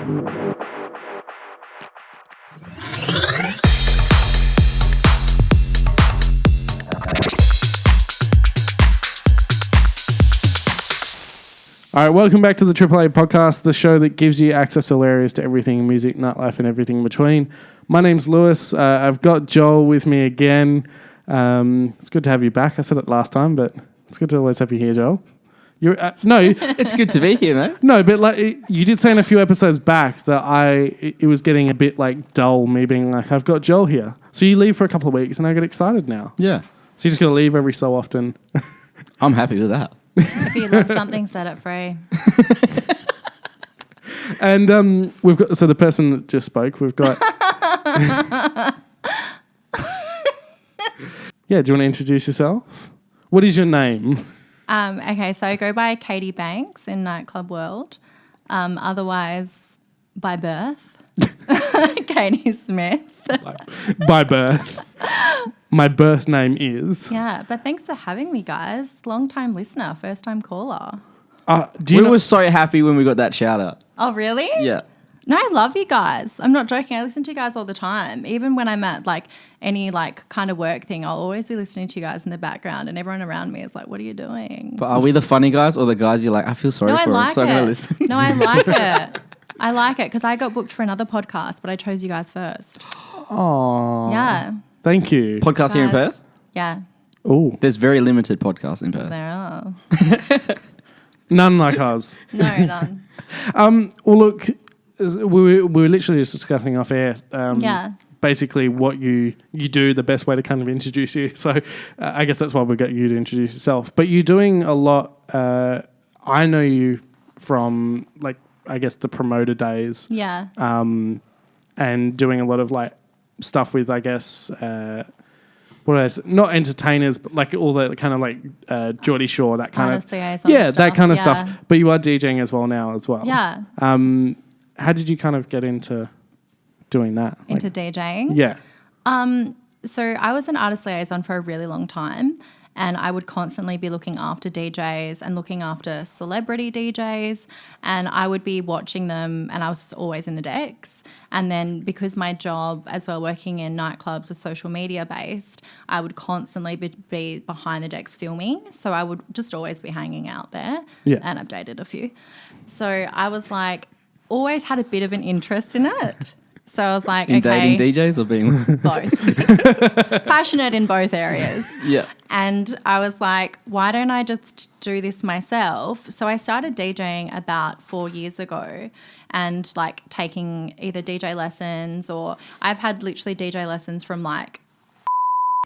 All right, welcome back to the AAA Podcast, the show that gives you access all areas to everything music, nightlife, and everything in between. My name's Lewis. I've got Joel with me again. It's good to have you back. I said it last time, but it's good to always have you here, Joel. You're no, it's good to be here, mate. No, but like you did say in a few episodes back that it was getting a bit like dull. Me being like, I've got Joel here, so you leave for a couple of weeks, and I get excited now. Yeah, so you just got to leave every so often. I'm happy with that. If you love something, set it free. And we've got the person that just spoke. We've got. Yeah, do you want to introduce yourself? What is your name? Okay, so I go by KAYTY Banks in nightclub world. Otherwise, by birth, Katie Smith. By birth. My birth name is. Yeah, but thanks for having me, guys. Long-time listener, first-time caller. We were so happy when we got that shout-out. Oh, really? Yeah. No, I love you guys. I'm not joking. I listen to you guys all the time. Even when I'm at like any like kind of work thing, I'll always be listening to you guys in the background, and everyone around me is like, "What are you doing?" But are we the funny guys or the guys you're like, I feel sorry for him, so I'm going to listen? No, I like it. I like it because I got booked for another podcast, but I chose you guys first. Oh. Yeah. Thank you. Podcast here in Perth? Yeah. Oh. There's very limited podcasts in Perth. There are. None like ours. No, none. Well, look, we were literally just discussing off air. Basically, what you do, the best way to kind of introduce you. So, I guess that's why we got you to introduce yourself. But you're doing a lot. I know you from like I guess the promoter days. Yeah. And doing a lot of like stuff with I guess. What else? Not entertainers, but like all the kind of like Geordie Shore, that kind Honestly, of that kind of stuff. But you are DJing as well now as well. Yeah. How did you kind of get into doing that? Into DJing? Yeah. So I was an artist liaison for a really long time, and I would constantly be looking after DJs and looking after celebrity DJs, and I would be watching them, and I was always in the decks. And then because my job as well, working in nightclubs was social media based, I would constantly be behind the decks filming. So I would just always be hanging out there. Yeah. And I've dated a few. So I was like, always had a bit of an interest in it. So I was like, in dating DJs or being both. Passionate in both areas. Yeah. And I was like, why don't I just do this myself? So I started DJing about 4 years ago and like taking either DJ lessons, or I've had literally DJ lessons from like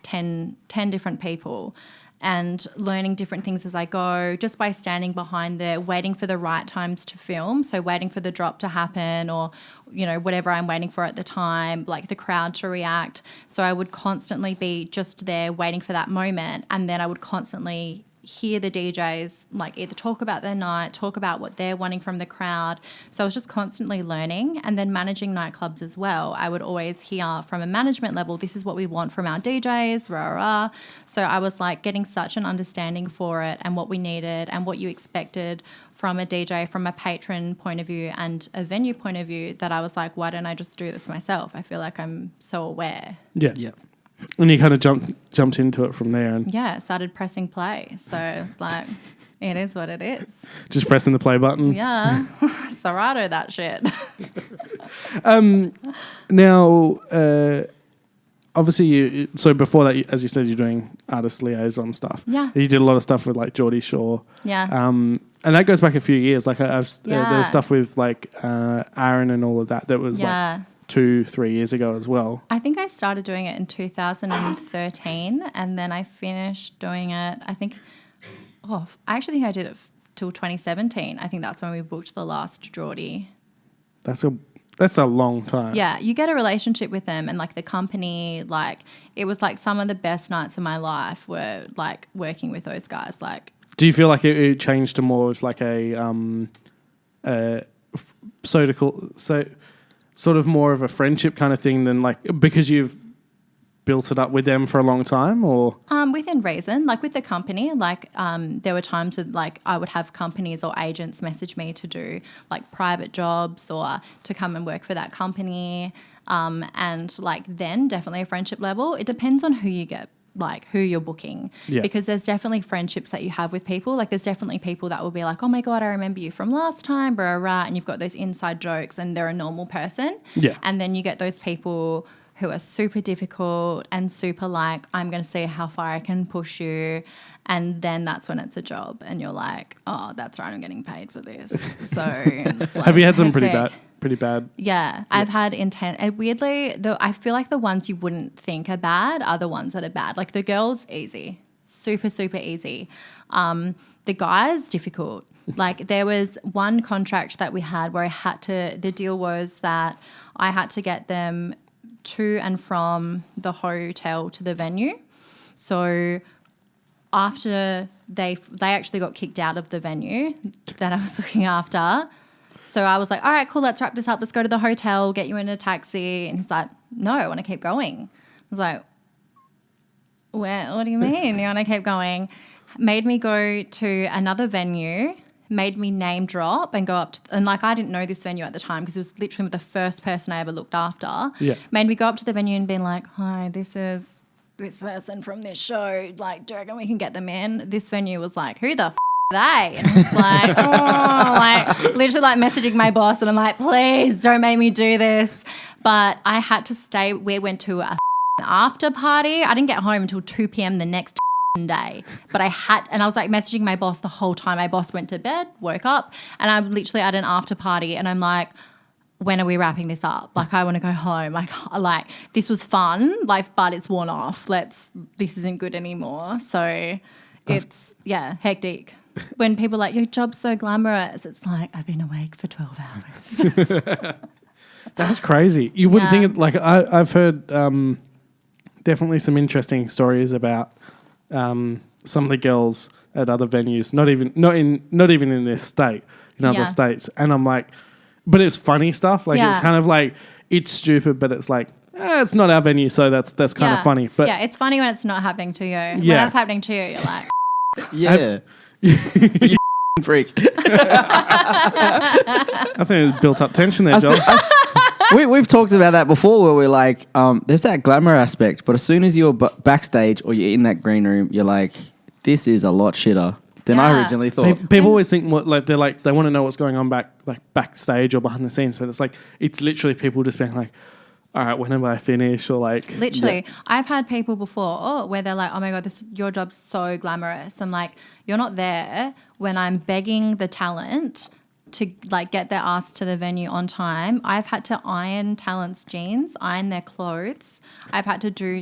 10 different people, and learning different things as I go, just by standing behind there, waiting for the right times to film. So waiting for the drop to happen, or, you know, whatever I'm waiting for at the time, like the crowd to react. So I would constantly be just there waiting for that moment. And then I would constantly hear the DJs like either talk about their night, talk about what they're wanting from the crowd. So I was just constantly learning, and then managing nightclubs as well. I would always hear from a management level, this is what we want from our DJs, rah, rah. So I was like getting such an understanding for it and what we needed and what you expected from a DJ, from a patron point of view and a venue point of view, that I was like, why don't I just do this myself? I feel like I'm so aware. Yeah. Yeah. And you kind of jumped into it from there, and Started pressing play. So it's like, it is what it is. just pressing the play button. Yeah, Serato that shit. Now, obviously, so before that, as you said, you're doing artist liaison stuff. Yeah. You did a lot of stuff with like Geordie Shore. Yeah. And that goes back a few years. Like there was stuff with like Aaron and all of that was like 2-3 years ago as well. I think I started doing it in 2013, and then I finished doing it, I actually think I did it till 2017. I think that's when we booked the last Geordie. That's a long time. Yeah, you get a relationship with them, and like the company, like it was like some of the best nights of my life were like working with those guys. Like, do you feel like it changed to more of like a sort of more of a friendship kind of thing than like because built it up with them for a long time, or within reason, like with the company, like there were times with like I would have companies or agents message me to do like private jobs or to come and work for that company, and like then definitely a friendship level. It depends on who you get, like who you're booking, because there's definitely friendships that you have with people. Like there's definitely people that will be like, oh my God, I remember you from last time, blah, blah, blah, and you've got those inside jokes and they're a normal person. And then you get those people who are super difficult and super like, I'm going to see how far I can push you. And then that's when it's a job and you're like, oh, that's right, I'm getting paid for this. So like, have you had some pretty bad? Yeah, I've had intense. And weirdly, I feel like the ones you wouldn't think are bad are the ones that are bad. Like the girls, easy, super, super easy. The guys, difficult. Like there was one contract that we had where the deal was that I had to get them to and from the hotel to the venue. So after they actually got kicked out of the venue that I was looking after. So I was like, all right, cool, let's wrap this up. Let's go to the hotel, get you in a taxi. And he's like, no, I want to keep going. I was like, what do you mean you want to keep going? Made me go to another venue, made me name drop and go up to, and like I didn't know this venue at the time because it was literally the first person I ever looked after. Made me go up to the venue and been like, hi, this is this person from this show. Like, do you reckon we can get them in? This venue was like, who the f*** they? And it's like, oh, like literally like messaging my boss and I'm like, please don't make me do this. But I had to stay. We went to a after party. I didn't get home until 2 p.m. the next day. But I was like messaging my boss the whole time. My boss went to bed, woke up, and I'm literally at an after party and I'm like, when are we wrapping this up? Like, I want to go home. Like this was fun, like, but it's worn off. This isn't good anymore. So it's hectic. When people are like, your job's so glamorous, it's like, I've been awake for 12 hours. That's crazy. You wouldn't think it, like I've heard definitely some interesting stories about some of the girls at other venues, not even in this state, in other states. And I'm like, but it's funny stuff. Like it's kind of like, it's stupid, but it's like, it's not our venue, so that's kind of funny. But it's funny when it's not happening to you. When it's happening to you, you're like, you freak. I think it built up tension there, John. We've talked about that before where we're like, there's that glamour aspect, but as soon as you're backstage or you're in that green room, you're like, this is a lot shitter than I originally thought. People always think they want to know what's going on backstage or behind the scenes, but it's literally people just being like, all right, when am I finish? Or like, literally, I've had people before where they're like, oh my God, your job's so glamorous. I'm like, you're not there when I'm begging the talent to like get their ass to the venue on time. I've had to iron talent's jeans, iron their clothes. I've had to do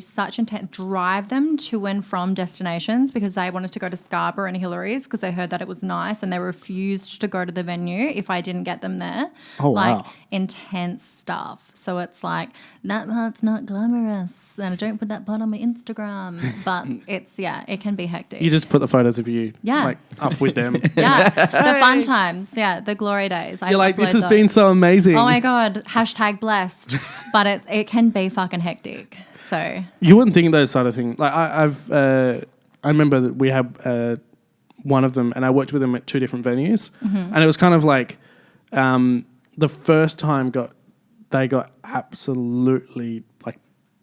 drive them to and from destinations because they wanted to go to Scarborough and Hillary's because they heard that it was nice and they refused to go to the venue if I didn't get them there. Oh, wow. Intense stuff. So it's like, that part's not glamorous and I don't put that part on my Instagram. But it can be hectic. You just put the photos of you like up with them. The fun times. The glory days. You're like, this has been so amazing. Oh my God, #blessed. But it can be fucking hectic. So you wouldn't think those sort of things. Like I remember that we had one of them and I worked with them at 2 different venues. Mm-hmm. And it was kind of like the first time they got absolutely like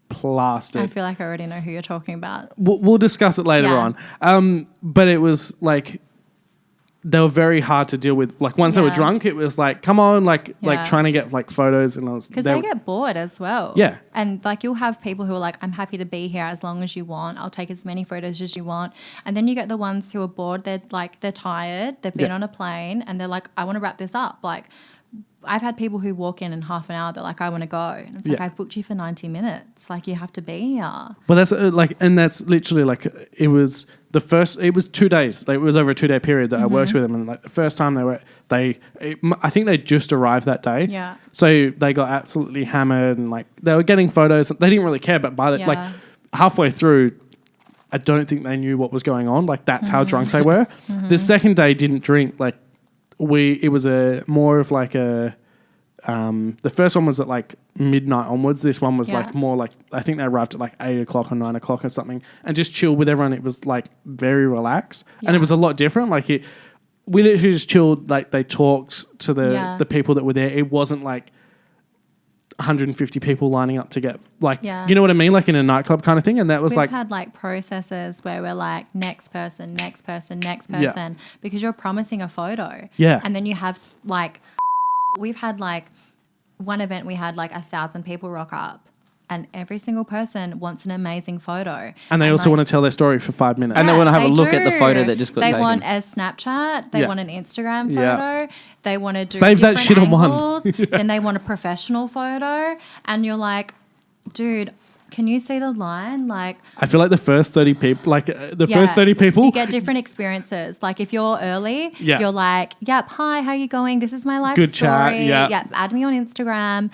plastered. I feel like I already know who you're talking about. We'll discuss it later on. But it was like they were very hard to deal with. Like once they were drunk, it was like, come on, like trying to get like photos, and I was because they get bored as well. Yeah, and like you'll have people who are like, I'm happy to be here as long as you want. I'll take as many photos as you want. And then you get the ones who are bored. They're tired. They've been on a plane, and they're like, I want to wrap this up. Like I've had people who walk in half an hour. They're like, I want to go. And it's like, I've booked you for 90 minutes. Like you have to be here. Well, that's and that's literally like it was. It was 2 days. Like, it was over a 2-day period that I worked with them, and like the first time I think they just arrived that day. Yeah. So they got absolutely hammered, and like they were getting photos. They didn't really care, but by like halfway through, I don't think they knew what was going on. Like that's how drunk they were. The second day didn't drink. Like it was more of like a the first one was at like midnight onwards. This one was Yeah. like more like, I think they arrived at like 8 o'clock or 9 o'clock or something, and just chilled with everyone. It was like very relaxed, and it was a lot different. Like we literally just chilled. Like they talked to the people that were there. It wasn't like 150 people lining up to get like, you know what I mean? Like in a nightclub kind of thing. And that was We've had like processes where we're like next person, because you're promising a photo. Yeah. And then you have like, we've had like one event, we had like 1,000 people rock up. And every single person wants an amazing photo. And they also want to tell their story for 5 minutes. And they want to have a look at the photo that just got taken. They want a Snapchat. They want an Instagram photo. Yeah. They want to do Save that shit angles. on one. Then they want a professional photo. And you're like, dude, can you see the line? Like, I feel like the first 30 people, first 30 people. You get different experiences. Like if you're early, you're like, yep, hi, how you going? This is my life Good story. chat, yeah. Yep, add me on Instagram.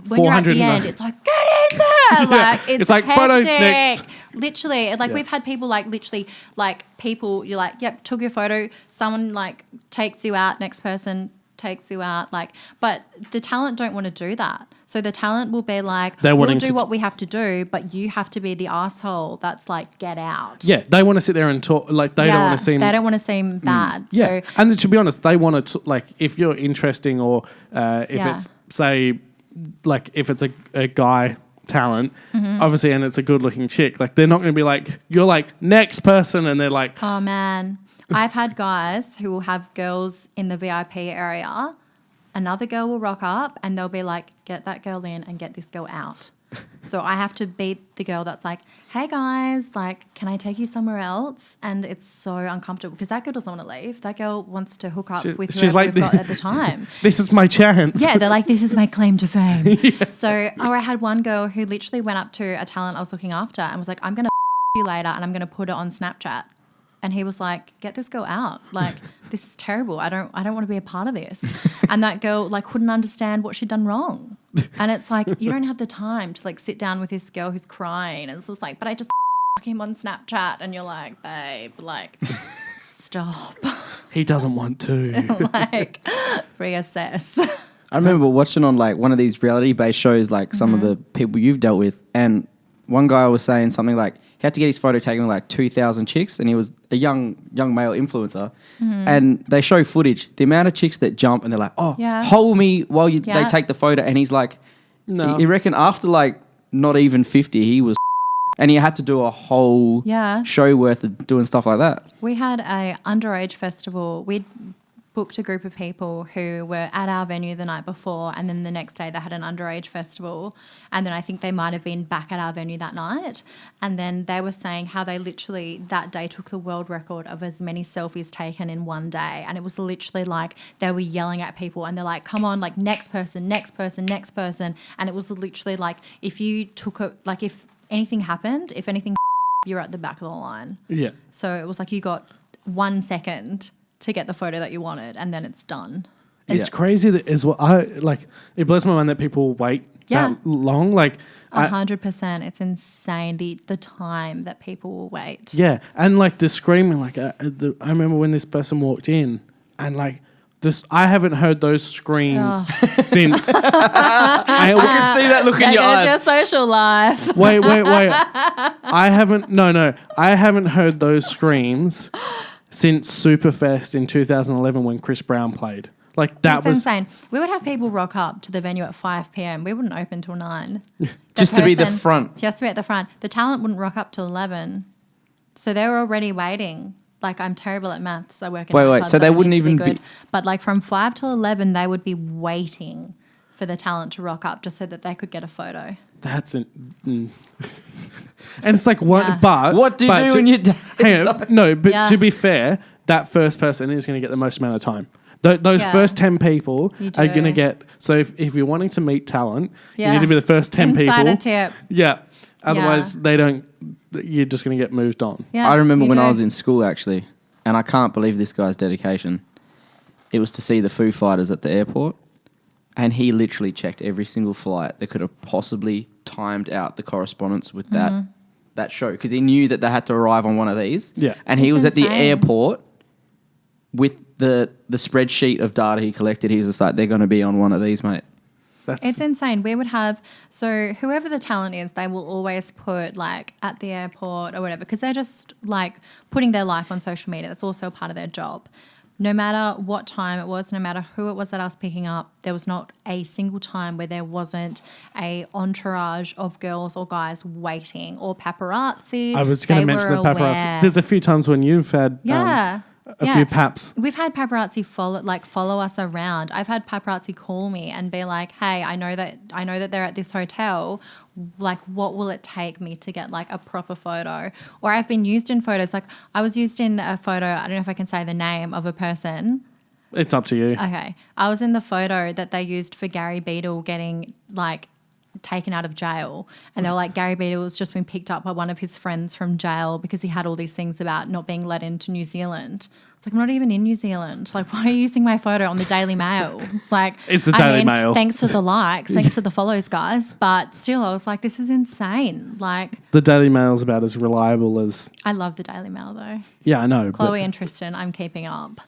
When you're at the end, it's like, get in there. Like, It's like, photo next. Literally. Like we've had people like literally like people, you're like, yep, took your photo. Someone like takes you out. Next person takes you out. Like, but the talent don't want to do that. So the talent will be like, we'll do what we have to do, but you have to be the asshole that's like, get out. Yeah, they want to sit there and talk. Like they don't want to seem. They don't want to seem bad. Yeah, So, and to be honest, they want to like if you're interesting or if it's say like if it's a guy talent, obviously, and it's a good looking chick, like they're not going to be like you're like next person, and they're like, oh man, I've had guys who will have girls in the VIP area. Another girl will rock up and they'll be like, get that girl in and get this girl out. So I have to beat the girl that's like, hey guys, like, can I take you somewhere else? And it's so uncomfortable because that girl doesn't want to leave. That girl wants to hook up with whoever like we've got at the time. This is my chance. Yeah, they're like, this is my claim to fame. So, I had one girl who literally went up to a talent I was looking after and was like, I'm going to you later and I'm going to put it on Snapchat. And he was like, get this girl out. Like, this is terrible. I don't want to be a part of this. And that girl like couldn't understand what she'd done wrong. And it's like, you don't have the time to like sit down with this girl who's crying. And it's just like, but I just him on Snapchat. And you're like, babe, like, stop. He doesn't want to. Like, reassess. I remember watching on like one of these reality-based shows, like some of the people you've dealt with, and one guy was saying something like he had to get his photo taken with like 2,000 chicks, and he was a young male influencer, and they show footage, the amount of chicks that jump and they're like, oh, hold me while they take the photo, and he's like, no, he reckoned after like not even 50, he was, and he had to do a whole show worth of doing stuff like that. We had a underage festival. We'd booked a group of people who were at our venue the night before, and then the next day they had an underage festival, and then I think they might have been back at our venue that night, and then they were saying how they literally that day took the world record of as many selfies taken in one day, and it was literally like they were yelling at people and they're like, come on, like next person, and it was literally like if you took it, like if anything happened, if anything you're at the back of the line. Yeah. So it was like you got 1 second to get the photo that you wanted, and then it's done. It's crazy that as well. It blows my mind that people wait that long. Like 100%, it's insane the time that people will wait. Yeah, and like the screaming. Like I remember when this person walked in, and like this, I haven't heard those screams since. I can see that look in your eyes. Your social life. Wait. I haven't heard those screams since Superfest in 2011 when Chris Brown played. Like that was insane. We would have people rock up to the venue at 5 p.m. We wouldn't open till 9. Just to be the front. Just to be at the front. The talent wouldn't rock up till 11. So they were already waiting. Like I'm terrible at maths. I work in nightclubs. So they wouldn't even be good. But like from 5 till 11 they would be waiting for the talent to rock up just so that they could get a photo. That's and it's like what? Yeah. But what do you do when you're done? To be fair, that first person is going to get the most amount of time. Those first 10 people are going to get. So if you're wanting to meet talent, you need to be the first 10 people. Insider tip. Yeah. Otherwise, they don't. You're just going to get moved on. Yeah, I remember when I was in school actually, and I can't believe this guy's dedication. It was to see the Foo Fighters at the airport. And he literally checked every single flight that could have possibly timed out the correspondence with that show because he knew that they had to arrive on one of these. Yeah. And he was insane. At the airport with the spreadsheet of data he collected. He was just like, they're going to be on one of these, mate. It's insane. We would have, so whoever the talent is, they will always put like at the airport or whatever, because they're just like putting their life on social media. That's also a part of their job. No matter what time it was, no matter who it was that I was picking up, there was not a single time where there wasn't a entourage of girls or guys waiting, or paparazzi. I was going to mention the paparazzi. There's a few times when you've had a few paps. We've had paparazzi follow us around. I've had paparazzi call me and be like, "Hey, I know that they're at this hotel. Like, what will it take me to get like a proper photo?" Or I've been used in photos. Like, I was used in a photo. I don't know if I can say the name of a person. It's up to you. Okay, I was in the photo that they used for Gary Beadle getting like taken out of jail, and they were like, Gary Beadle's just been picked up by one of his friends from jail because he had all these things about not being let into New Zealand. It's like, I'm not even in New Zealand. Like, why are you using my photo on the Daily Mail? It's like, it's the Daily Mail. Thanks for the likes, thanks for the follows, guys. But still, I was like, this is insane. Like, the Daily Mail's about as reliable as. I love the Daily Mail though. Yeah, I know. Chloe and Tristan, I'm keeping up,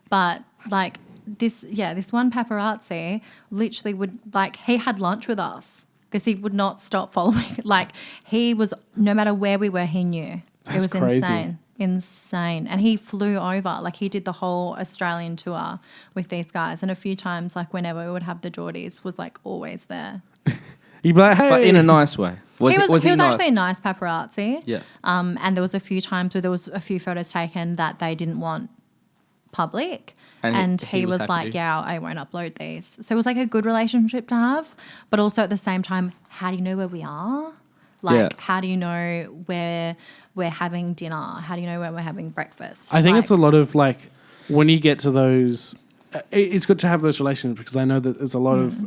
but like this one paparazzi literally would like, he had lunch with us, because he would not stop following. Like, he was, no matter where we were, he knew. That's it was crazy. Insane. And he flew over. Like, he did the whole Australian tour with these guys. And a few times, like, whenever we would have the Geordies, was, like, always there. You'd be like, hey. But in a nice way. He was nice? actually a nice paparazzi. Yeah. And there was a few times where there was a few photos taken that they didn't want public. And he was like, yeah, I won't upload these. So it was like a good relationship to have. But also at the same time, how do you know where we are? Like, how do you know where we're having dinner? How do you know where we're having breakfast? I think it's a lot of like, when you get to those, it's good to have those relationships, because I know that there's a lot of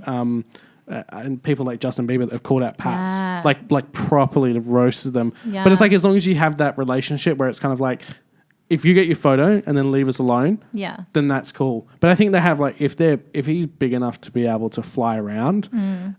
and people like Justin Bieber that have called out paps, like properly have roasted them. Yeah. But it's like, as long as you have that relationship where it's kind of like, if you get your photo and then leave us alone, then that's cool. But I think they have like, if he's big enough to be able to fly around,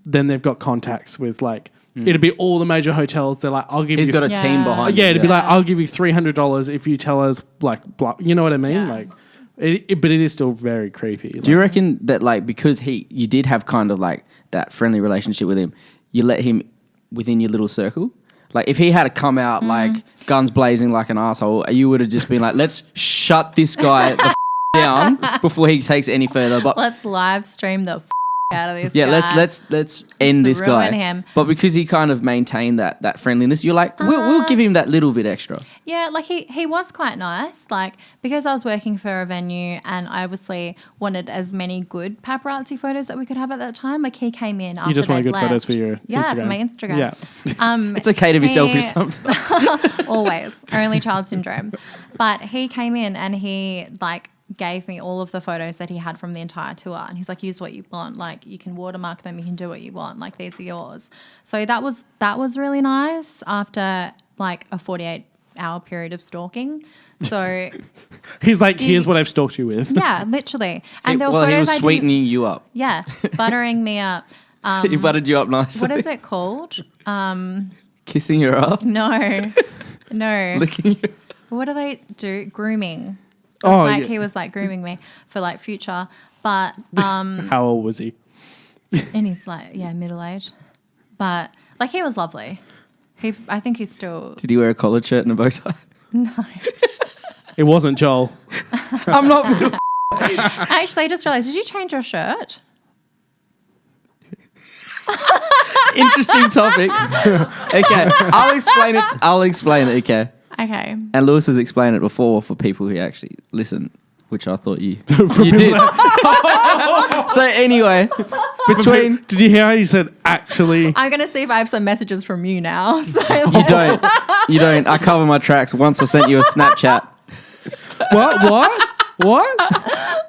then they've got contacts with like, it'd be all the major hotels. They're like, I'll give you. He's got a team behind. Yeah, it'd be like, I'll give you $300 if you tell us like, blah, you know what I mean? Yeah. Like, but it is still very creepy. Do you reckon that like, because you did have kind of like that friendly relationship with him, you let him within your little circle? Like, if he had to come out like guns blazing like an asshole, you would have just been like, let's shut this guy the down before he takes it any further. But let's live stream the out of this guy. Yeah, let's end this guy. Him. But because he kind of maintained that friendliness, you're like, we'll give him that little bit extra. Yeah, like he was quite nice. Like, because I was working for a venue and I obviously wanted as many good paparazzi photos that we could have at that time. Like, he came in after you just wanted good left. photos for your Instagram. For my Instagram. Yeah. It's okay to be selfish sometimes. Always. Only child syndrome. But he came in and he like gave me all of the photos that he had from the entire tour, and he's like, use what you want, like you can watermark them, you can do what you want, like these are yours. So that was really nice after like a 48-hour period of stalking. So he's like, here's what I've stalked you with. Yeah, literally. And there were photos he was sweetening you up. Yeah, buttering me up. He buttered you up nicely. What is it called? Kissing your ass? No. Licking your... What do they do? Grooming. He was like grooming me for like future. But how old was he? And he's like, middle aged. But like, he was lovely. I think he's still. Did he wear a collared shirt and a bow tie? No. It wasn't Joel. I'm not. Actually, I just realised, did you change your shirt? Interesting topic. Okay, I'll explain it. Okay. And Lewis has explained it before for people who actually listen, which I thought you did. So anyway, did you hear how you said actually? I'm gonna see if I have some messages from you now. So You don't. I cover my tracks. Once I sent you a Snapchat. What?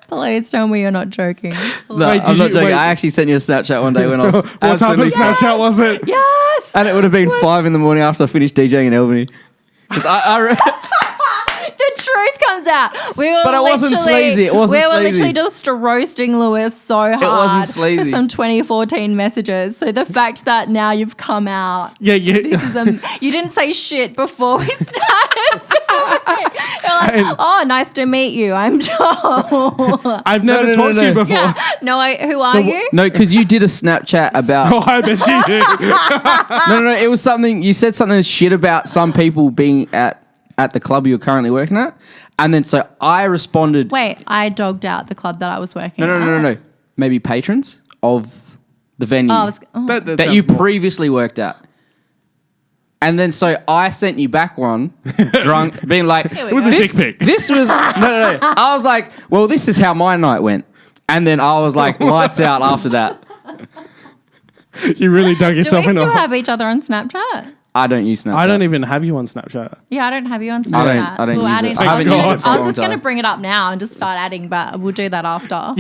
Please tell me you're not joking. No, I'm not joking. I actually sent you a Snapchat one day when I was what type of Snapchat was it? Yes. And it would have been 5 a.m. after I finished DJing in Albany. The truth comes out. But it wasn't sleazy. We were literally just roasting Lewis so hard. It wasn't sleazy. For some 2014 messages. So the fact that now you've come out. Yeah. You didn't say shit before we started filming. You're Oh, nice to meet you. I'm Joel. I've never talked to you before. Yeah. No, who are you? No, because you did a Snapchat about. Oh, I bet you did. No. It was something you said something shit about some people being at the club you're currently working at, and then so I responded. Wait, I dogged out the club that I was working at. No. Maybe patrons of the venue that you previously worked at. And then so I sent you back one, drunk, being like, it was a dick pic. This was, no. I was like, well, this is how my night went. And then I was like, lights out after that. You really dug yourself in. Do we still have each other on Snapchat? I don't use Snapchat. I don't even have you on Snapchat. Yeah, I don't have you on Snapchat. I don't use it. I was just going to bring it up now and just start adding, but we'll do that after.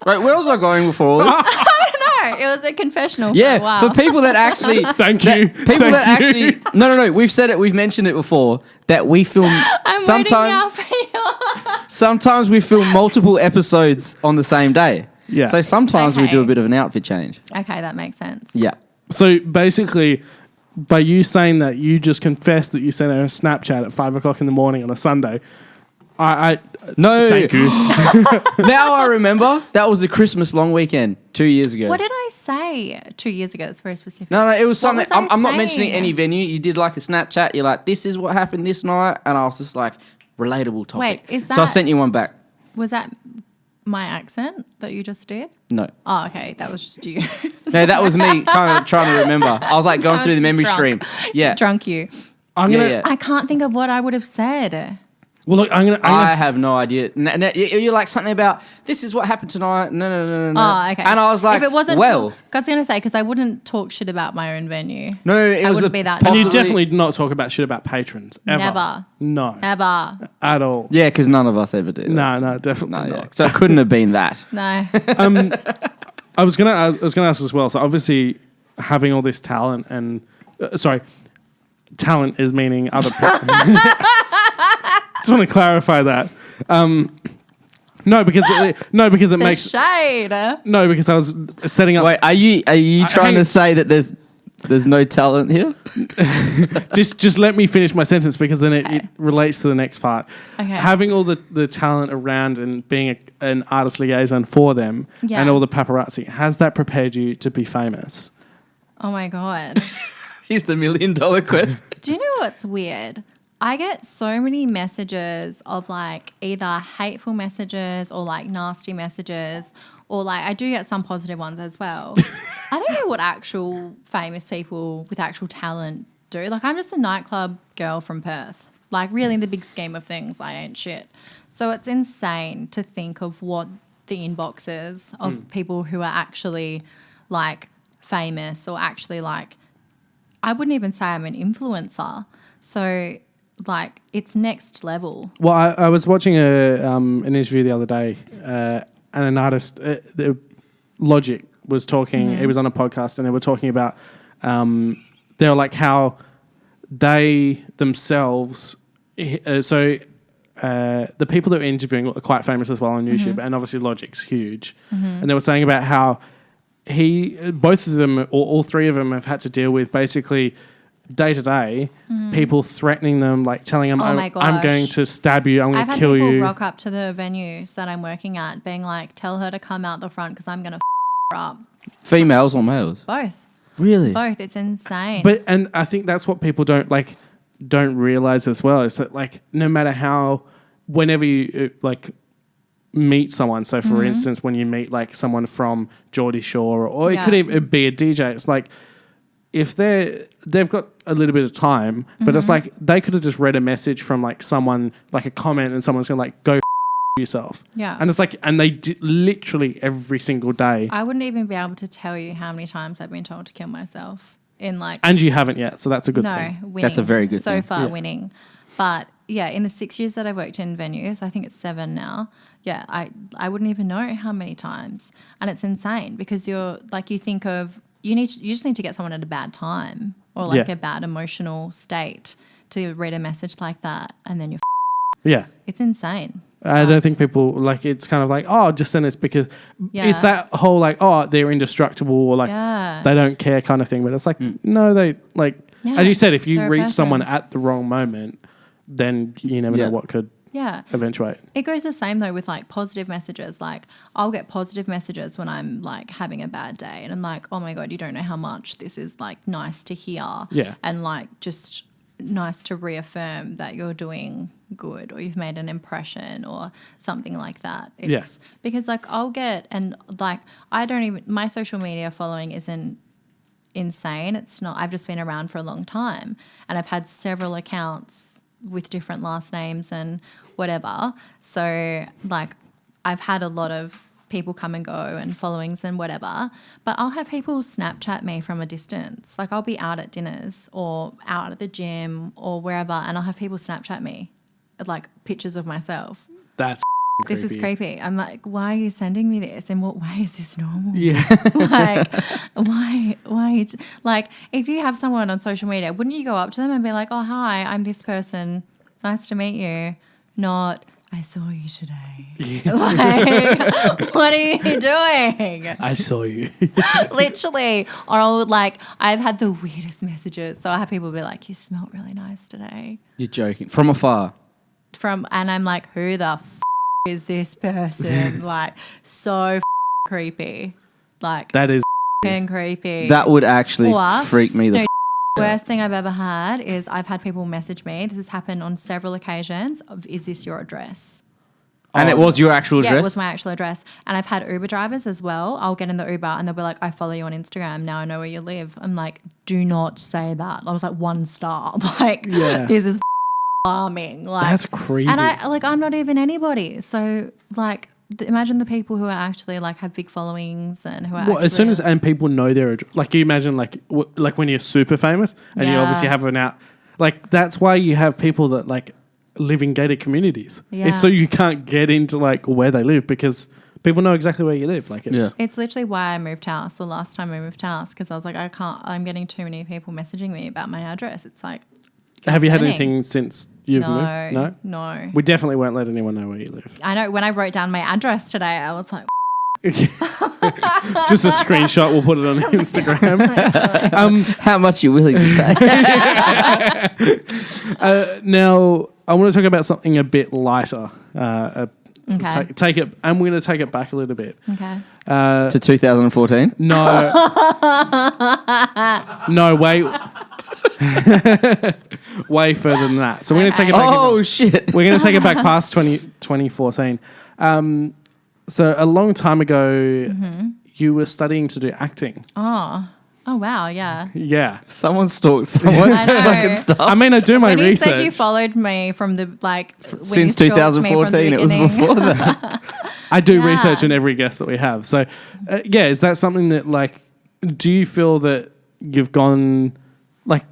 Right, where was I going before? It was a confessional for yeah, a while. for people that actually... Thank you. No, we've said it, we've mentioned it before, that we film... I'm waiting now for you. Sometimes we film multiple episodes on the same day. Yeah. So sometimes we do a bit of an outfit change. Okay, that makes sense. Yeah. So basically, by you saying that you just confessed that you sent her a Snapchat at 5 o'clock in the morning on a Sunday, No. Thank you. Now I remember. That was the Christmas long weekend 2 years ago. What did I say 2 years ago? That's very specific. No, it was something. Was I I'm not saying? mentioning any venue. You did like a Snapchat. You're like, this is what happened this night. And I was just like, relatable topic. Wait, is So I that- sent you one back. Was that my accent that you just did? No. Oh, okay. That was just you. No, that was me kind of trying to remember. I was like going through the memory Drunk. stream. Yeah. Drunk you. I'm gonna. Yeah. I can't think of what I would have said. Well, look, I'm gonna. I have no idea. You're like something about this is what happened tonight. No. Oh, okay. And I was like, if it wasn't, well, I was going to say, because I wouldn't talk shit about my own venue. no, it I was wouldn't be that. And you possibly- definitely do not talk about shit about patrons ever. Never. No. Never. At all. Yeah, because none of us ever do. No, definitely No, not. yeah. So it couldn't have been that. No. I was gonna ask as well. So obviously, having all this talent and talent is meaning other people. Just want to clarify that. No, because it makes shade. no, because I was setting up. Wait, are you trying to say that there's no talent here? Just let me finish my sentence because then it relates to the next part. Okay. Having all the talent around and being an artist liaison for them and all the paparazzi, has that prepared you to be famous? Oh my God. Here's the $1 million question. Do you know what's weird? I get so many messages of like either hateful messages or like nasty messages, or like I do get some positive ones as well. I don't know what actual famous people with actual talent do. Like I'm just a nightclub girl from Perth. Like really in the big scheme of things, I ain't shit. So it's insane to think of what the inbox is of people who are actually like famous or actually like, I wouldn't even say I'm an influencer. So like it's next level. Well, I was watching an interview the other day, and an artist, Logic, was talking. He was on a podcast, and they were talking about they were like how they themselves. The people that were interviewing are quite famous as well on YouTube, and obviously Logic's huge. And they were saying about how both of them, or all three of them, have had to deal with basically day to day people threatening them, like telling them, my I'm gosh. going to stab you, I'm going I've to had kill people you. rock up to the venues that I'm working at being like, tell her to come out the front because I'm going to her up. Females or males? Both. Really? Both. It's insane. And I think that's what people don't realize as well, is that like no matter how, whenever you like meet someone, so for instance when you meet like someone from Geordie Shore, or it could even be a DJ, it's like if they've got a little bit of time, but it's like they could have just read a message from like someone, like a comment, and someone's gonna like go yourself. Yeah. And it's like, and they literally every single day. I wouldn't even be able to tell you how many times I've been told to kill myself in like. And you haven't yet, so that's a good thing. Winning. That's a very good so thing. far winning. But yeah, in the 6 years that I've worked in venues, I think it's 7 now. Yeah, I wouldn't even know how many times, and it's insane because you're like you think of you just need to get someone at a bad time or like a bad emotional state to read a message like that, and then you're. Yeah. It's insane. I don't think people like it's kind of like, oh, just send this because it's that whole like, oh, they're indestructible or like they don't care kind of thing. But it's like, no, they like, as you said, if you reach someone at the wrong moment, then you never know what could eventuate. It goes the same though with like positive messages. Like I'll get positive messages when I'm like having a bad day and I'm like, oh my God, you don't know how much this is like nice to hear. Yeah. And like just nice to reaffirm that you're doing good or you've made an impression or something like that. It's because like I'll get, and like my social media following isn't insane. It's not, I've just been around for a long time and I've had several accounts with different last names and whatever. So like I've had a lot of people come and go and followings and whatever, but I'll have people Snapchat me from a distance. Like I'll be out at dinners or out at the gym or wherever and I'll have people Snapchat me like pictures of myself. That's this is creepy. I'm like, why are you sending me this? In what way is this normal? Yeah. Like, why? Like, if you have someone on social media, wouldn't you go up to them and be like, oh, hi, I'm this person. Nice to meet you. Not, I saw you today. Yeah. Like, what are you doing? I saw you. Literally. Or I've had the weirdest messages. So I have people be like, you smelled really nice today. You're joking. From afar. And I'm like, who the is this person? Like, so creepy. Like, that is creepy. That would actually freak me the worst thing I've ever had is I've had people message me. This has happened on several occasions. Is this your address? And it was your actual address? Yeah, it was my actual address. And I've had Uber drivers as well. I'll get in the Uber and they'll be like, I follow you on Instagram. Now I know where you live. I'm like, do not say that. I was like, 1 star. Like, this is alarming. Like, that's creepy. And I'm not even anybody. So like, imagine the people who are actually like have big followings and who are as soon as and people know their like, you imagine like when you're super famous and you obviously have an out, like that's why you have people that like live in gated communities. Yeah. It's so you can't get into like where they live because people know exactly where you live. Like it's literally why I moved house. The last time I moved house because I was like, I'm getting too many people messaging me about my address. It's like. Have you had anything since you've moved? No. We definitely won't let anyone know where you live. I know. When I wrote down my address today, I was like... Just a screenshot. We'll put it on Instagram. How much are you willing to pay? Now, I want to talk about something a bit lighter. Okay. Take it, and we're going to take it back a little bit. Okay. To 2014? No. No, wait. Way further than that. So we're going to take it back. Oh, shit. We're going to take it back past 2014. So a long time ago, you were studying to do acting. Oh, wow, yeah. Yeah. Someone stalked someone's fucking stuff. I mean, I do my research. When you said you followed me from the, since 2014, it was before that. I do research on every guest that we have. So, is that something that, like, do you feel that you've gone... Like,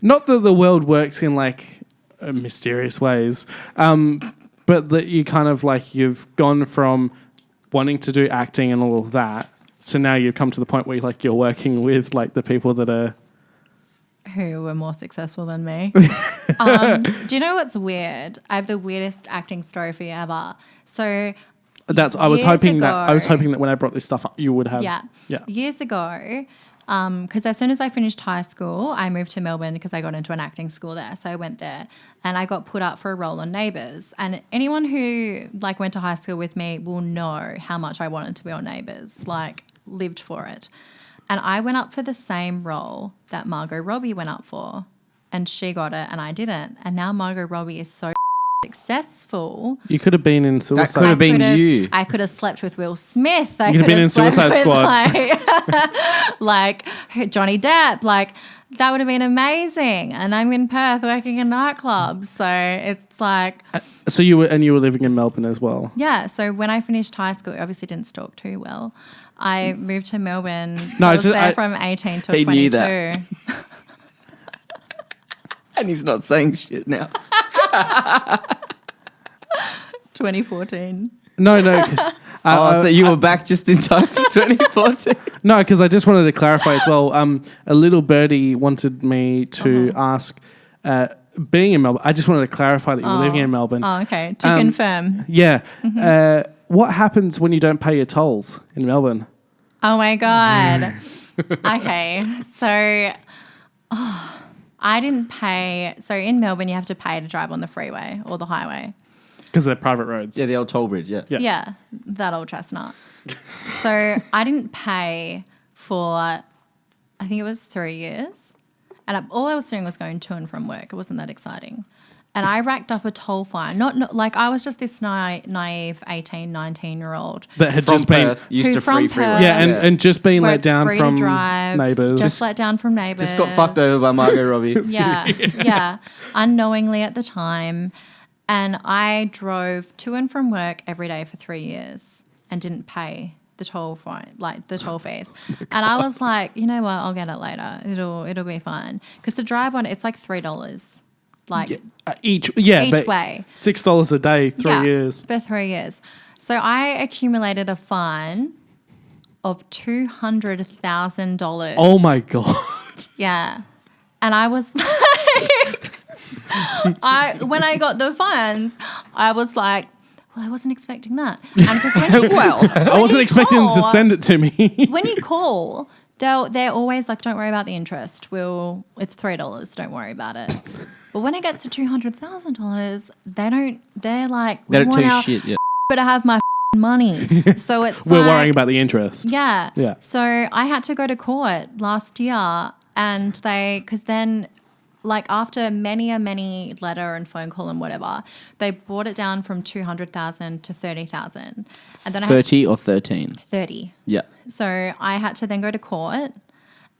not that the world works in like mysterious ways, but that you kind of like you've gone from wanting to do acting and all of that to now you've come to the point where you're working with like the people that are who were more successful than me. Do you know what's weird? I have the weirdest acting story for you ever. So I was hoping that when I brought this stuff up, you would have. Yeah. Years ago. Because as soon as I finished high school, I moved to Melbourne because I got into an acting school there. So I went there and I got put up for a role on Neighbours. And anyone who like went to high school with me will know how much I wanted to be on Neighbours, like lived for it. And I went up for the same role that Margot Robbie went up for and she got it and I didn't. And now Margot Robbie is so successful. You could have been in Suicide. That could have been you. I could have slept with Will Smith. I you could have been in Suicide Squad. Like Johnny Depp. Like that would have been amazing. And I'm in Perth working in nightclubs. So it's like... So you were living in Melbourne as well? Yeah. So when I finished high school, I obviously didn't stalk too well. I moved to Melbourne. No, I was there from 18 to 22. Knew that. And he's not saying shit now. 2014. No. So you were back just in time for 2014? No, because I just wanted to clarify as well. A little birdie wanted me to ask, being in Melbourne, I just wanted to clarify that you were living in Melbourne. Oh, okay. To confirm. Yeah. Mm-hmm. What happens when you don't pay your tolls in Melbourne? Oh, my God. Okay. So... I didn't pay. So in Melbourne, you have to pay to drive on the freeway or the highway. Because they're private roads. Yeah, the old toll bridge, yeah. Yeah, that old chestnut. So I didn't pay for, I think it was 3 years. And all I was doing was going to and from work. It wasn't that exciting. And I racked up a toll fine. Not like I was just this naive 18, 19-year-old. That had From just Perth, been... used to free freeway. Perth, Yeah, and just been where let it's down free from to drive, neighbours. Just let down from neighbours. Just got fucked over by Margot Robbie. Yeah, unknowingly at the time. And I drove to and from work every day for 3 years and didn't pay the toll fine, like the toll fees. And I was like, you know what, I'll get it later. It'll be fine. Because the drive on, it's like $3. Like each way. $6 a day, 3 years. For 3 years. So I accumulated a fine of $200,000. Oh my God. Yeah. And I was like, when I got the fines, I was like, well, I wasn't expecting that. And I wasn't expecting them to send it to me. When you call, they're always like, don't worry about the interest. It's $3. Don't worry about it. But when it gets to $200,000, they're like, They don't tell you shit, yeah. better have my money. So it's We're worrying about the interest. Yeah. Yeah. So I had to go to court last year and because then like after many letter and phone call and whatever, they brought it down from 200,000 to 30,000. And then 30 or 13? 30. Yeah. So I had to then go to court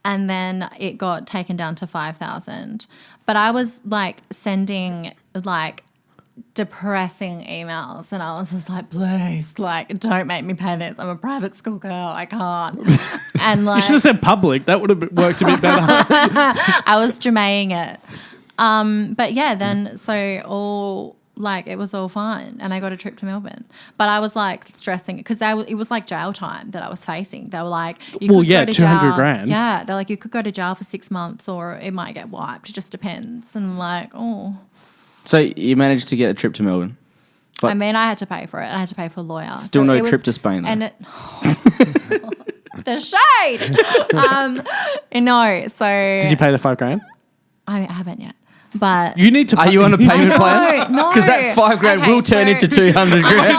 and then it got taken down to 5,000. But I was like sending like depressing emails and I was just like, please, like, don't make me pay this. I'm a private school girl. I can't. And like, You should have said public. That would have worked a bit better. I was Jermaining it. But yeah, then so it was all fine and I got a trip to Melbourne. But I was like stressing because it was like jail time that I was facing. They were like, you could go to 200 jail. grand. Yeah, they're like, you could go to jail for 6 months or it might get wiped. It just depends. And I'm like, oh. So you managed to get a trip to Melbourne? But I mean, I had to pay for it. I had to pay for a lawyer. Still no trip to Spain, though. And the shade. No, so. Did you pay the $5,000? I haven't yet. But You need to. Are you on a payment plan? No. Because that $5,000 will turn into 200 grand.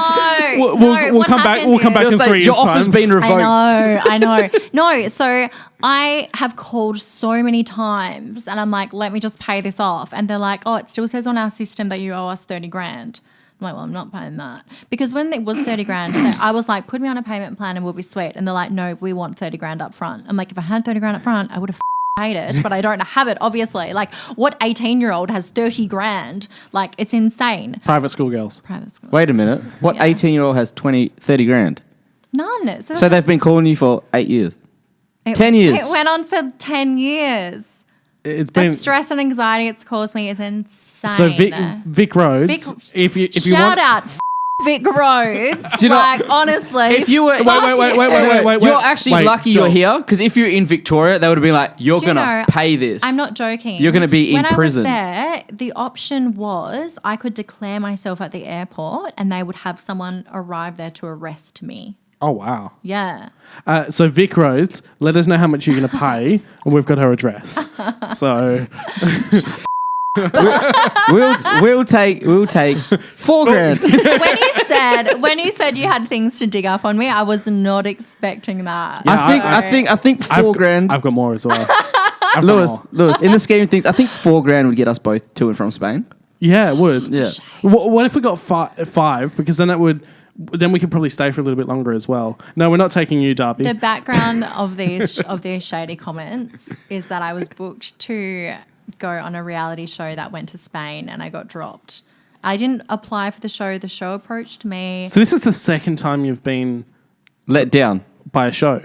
We'll come back. We'll come back in 3 years' Your offer's time. been revoked. I know. No, so I have called so many times and I'm like, let me just pay this off. And they're like, oh, it still says on our system that you owe us 30 grand. I'm like, well, I'm not paying that. Because when it was 30 grand, I was like, put me on a payment plan and we'll be sweet. And they're like, no, we want 30 grand up front. I'm like, if I had 30 grand up front, I would have paid it, but I don't have it, obviously. Like, what 18-year-old has 30 grand? Like, it's insane. Private school girls. Private school. Wait a minute. What 18-year-old has 30 grand? None. So they've been calling you for 8 years. 10 years. It went on for 10 years. It's The been stress and anxiety it's caused me is insane. so Vic Roads. If you shout want, out Vic Roads. Do you know- like, honestly. If you were... wait. You're actually lucky Joel. you're here, because if you're in Victoria, they would have been like, you're Do you going know, to pay this. I'm not joking. You're going to be in prison. When I was there, the option was I could declare myself at the airport and they would have someone arrive there to arrest me. Oh wow. Yeah. So Vic Roads, let us know how much you're going to pay, and we've got her address. So we'll take $4,000. When you said you had things to dig up on me, I was not expecting that. Yeah, I think $4,000. I've got more as well. Lewis, in the scheme of things, I think $4,000 would get us both to and from Spain. Yeah, it would. Yeah. What if we got five? Because then we could probably stay for a little bit longer as well. No, we're not taking you, Darby. The background of these shady comments is that I was booked to go on a reality show that went to Spain and I got dropped. I didn't apply for the show. The show approached me. So this is the second time you've been Let down. by a show.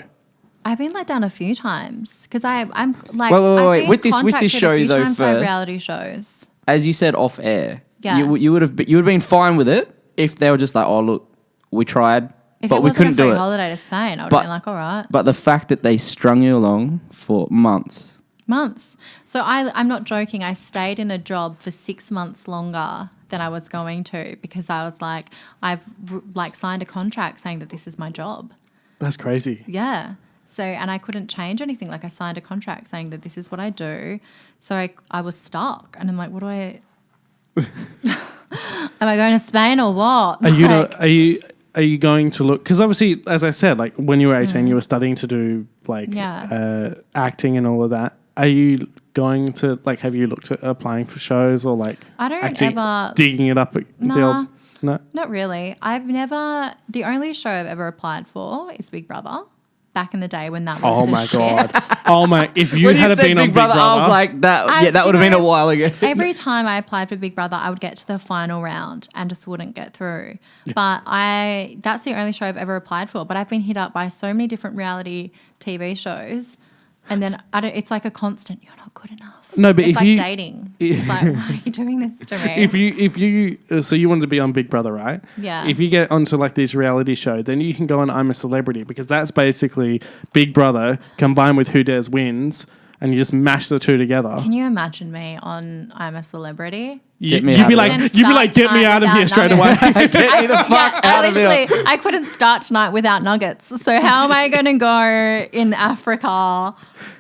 I've been let down a few times because I'm like Wait. I've been With this show contacted a few though times by first, reality shows. as you said off air, Yeah. you would have been fine with it if they were just like, oh look, we tried, If but it we wasn't couldn't a free do it. holiday to Spain, I would But- have been like, all right. But the fact that they strung you along for months. So I'm not joking. I stayed in a job for 6 months longer than I was going to because I was like, I've signed a contract saying that this is my job. That's crazy. Yeah. So, and I couldn't change anything. Like I signed a contract saying that this is what I do. So I was stuck, and I'm like, what do I? Am I going to Spain or what? Are you going to look? Because obviously, as I said, like when you were 18, you were studying to do like acting and all of that. Are you going to like? Have you looked at applying for shows or like? I don't ever digging it up. No, not really. The only show I've ever applied for is Big Brother. Back in the day when that was oh the my shit. god! Oh my! If you when had you said been on Big Brother, I was like that. That would have been a while ago. Every time I applied for Big Brother, I would get to the final round and just wouldn't get through. But that's the only show I've ever applied for. But I've been hit up by so many different reality TV shows. And then it's like a constant, you're not good enough. No, but it's if like you dating. It's like, why are you doing this to me? If you so you wanted to be on Big Brother, right? Yeah. If you get onto like this reality show, then you can go on I'm a Celebrity, because that's basically Big Brother combined with Who Dares Wins, and you just mash the two together. Can you imagine me on I'm a Celebrity? You'd be like, get me out of here straight away. Get me the fuck out of here. I couldn't start tonight without nuggets. So how am I going to go in Africa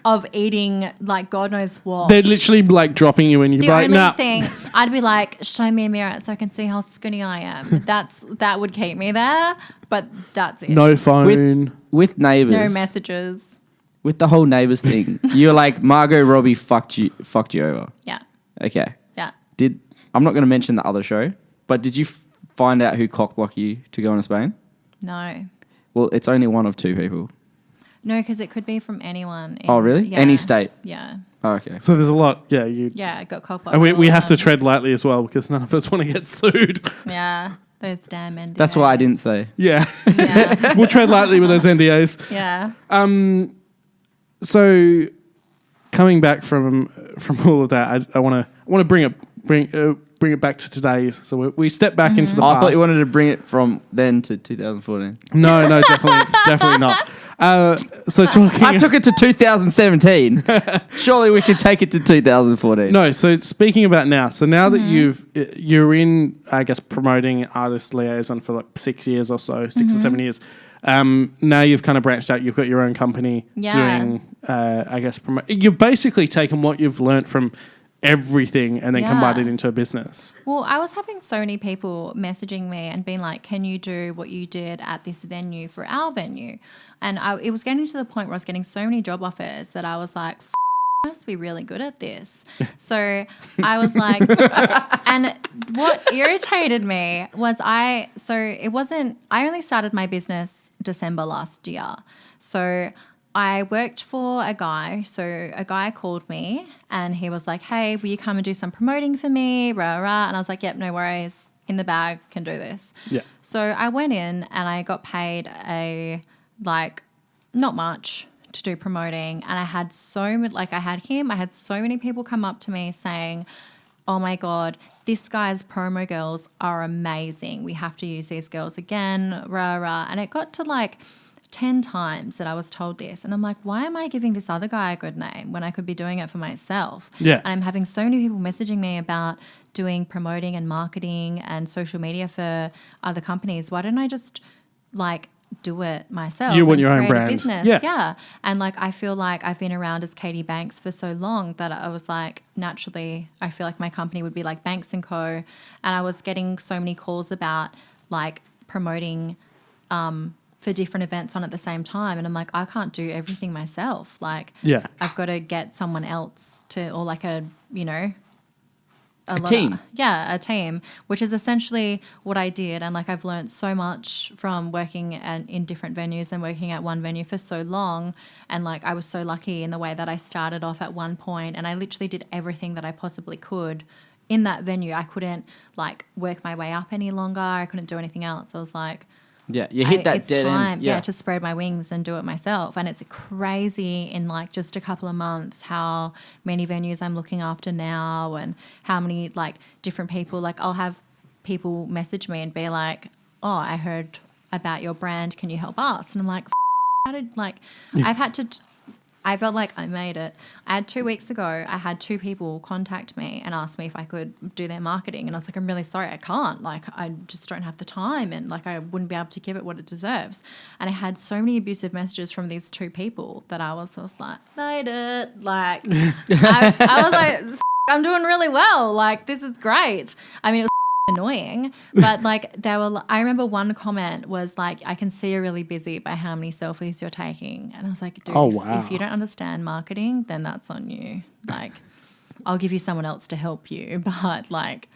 of eating like God knows what? They're literally like dropping you in. You'd be like, nah. The only thing, I'd be like, show me a mirror so I can see how skinny I am. That would keep me there, but that's it. No phone. With Neighbours. No messages. With the whole Neighbours thing, you're like, Margot Robbie fucked you over. Yeah. Okay. Yeah. I'm not going to mention the other show, but did you find out who cockblocked you to go into Spain? No. Well, it's only one of two people. No, because it could be from anyone. Oh, really? Yeah. Any state? Yeah. Oh, okay. So there's a lot. Yeah, I got cockblocked. And we have to tread lightly as well, because none of us want to get sued. Yeah. Those damn NDAs. That's why I didn't say. Yeah. Yeah. We'll tread lightly with those NDAs. Yeah. So coming back from all of that, I want to bring it back to today's. So we step back into the past. I thought you wanted to bring it from then to 2014. No, definitely not. So talking, I took it to 2017. Surely we can take it to 2014. No, so speaking about now. So now that you're in, I guess, promoting artist liaison for like 6 years or so, 6 or 7 years. Now you've kind of branched out. You've got your own company doing, I guess, you've basically taken what you've learnt from everything and then combined it into a business. Well, I was having so many people messaging me and being like, can you do what you did at this venue for our venue? And it was getting to the point where I was getting so many job offers that I was like, I must be really good at this. So I was like, and what irritated me was I only started my business December last year. So I worked for a guy. So a guy called me and he was like, hey, will you come and do some promoting for me? Rah, rah. And I was like, yep, no worries. In the bag, can do this. Yeah. So I went in and I got paid not much to do promoting. And I had I had so many people come up to me saying, oh my God, this guy's promo girls are amazing. We have to use these girls again, rah, rah. And it got to 10 times that I was told this. And I'm like, why am I giving this other guy a good name when I could be doing it for myself? Yeah. And I'm having so many people messaging me about doing promoting and marketing and social media for other companies. Why don't I just do it myself? You want your own create a brand. business? Yeah. And I feel like I've been around as KAYTY Banks for so long that I was like, naturally, I feel like my company would be like Banks & Co. And I was getting so many calls about promoting for different events on at the same time. And I'm like, I can't do everything myself. I've got to get someone else to, or a team. A team, which is essentially what I did. And I've learned so much from working in different venues and working at one venue for so long. And I was so lucky in the way that I started off at one point and I literally did everything that I possibly could in that venue. I couldn't work my way up any longer. I couldn't do anything else. I was like, yeah, you hit that it's dead time, end. Yeah, to spread my wings and do it myself. And it's crazy in just a couple of months how many venues I'm looking after now and how many different people. I'll have people message me and be like, oh, I heard about your brand. Can you help us? And I'm like, how did I've had to I felt like I made it. I had 2 weeks ago, I had 2 people contact me and ask me if I could do their marketing. And I was like, I'm really sorry, I can't. Like, I just don't have the time and like I wouldn't be able to give it what it deserves. And I had so many abusive messages from these 2 people that I was just like, made it. Like, I was like, I'm doing really well. Like, this is great. I mean, it was annoying, but like I remember one comment was like, I can see you're really busy by how many selfies you're taking. And I was like, dude, if you don't understand marketing, then that's on you. Like, I'll give you someone else to help you, but like.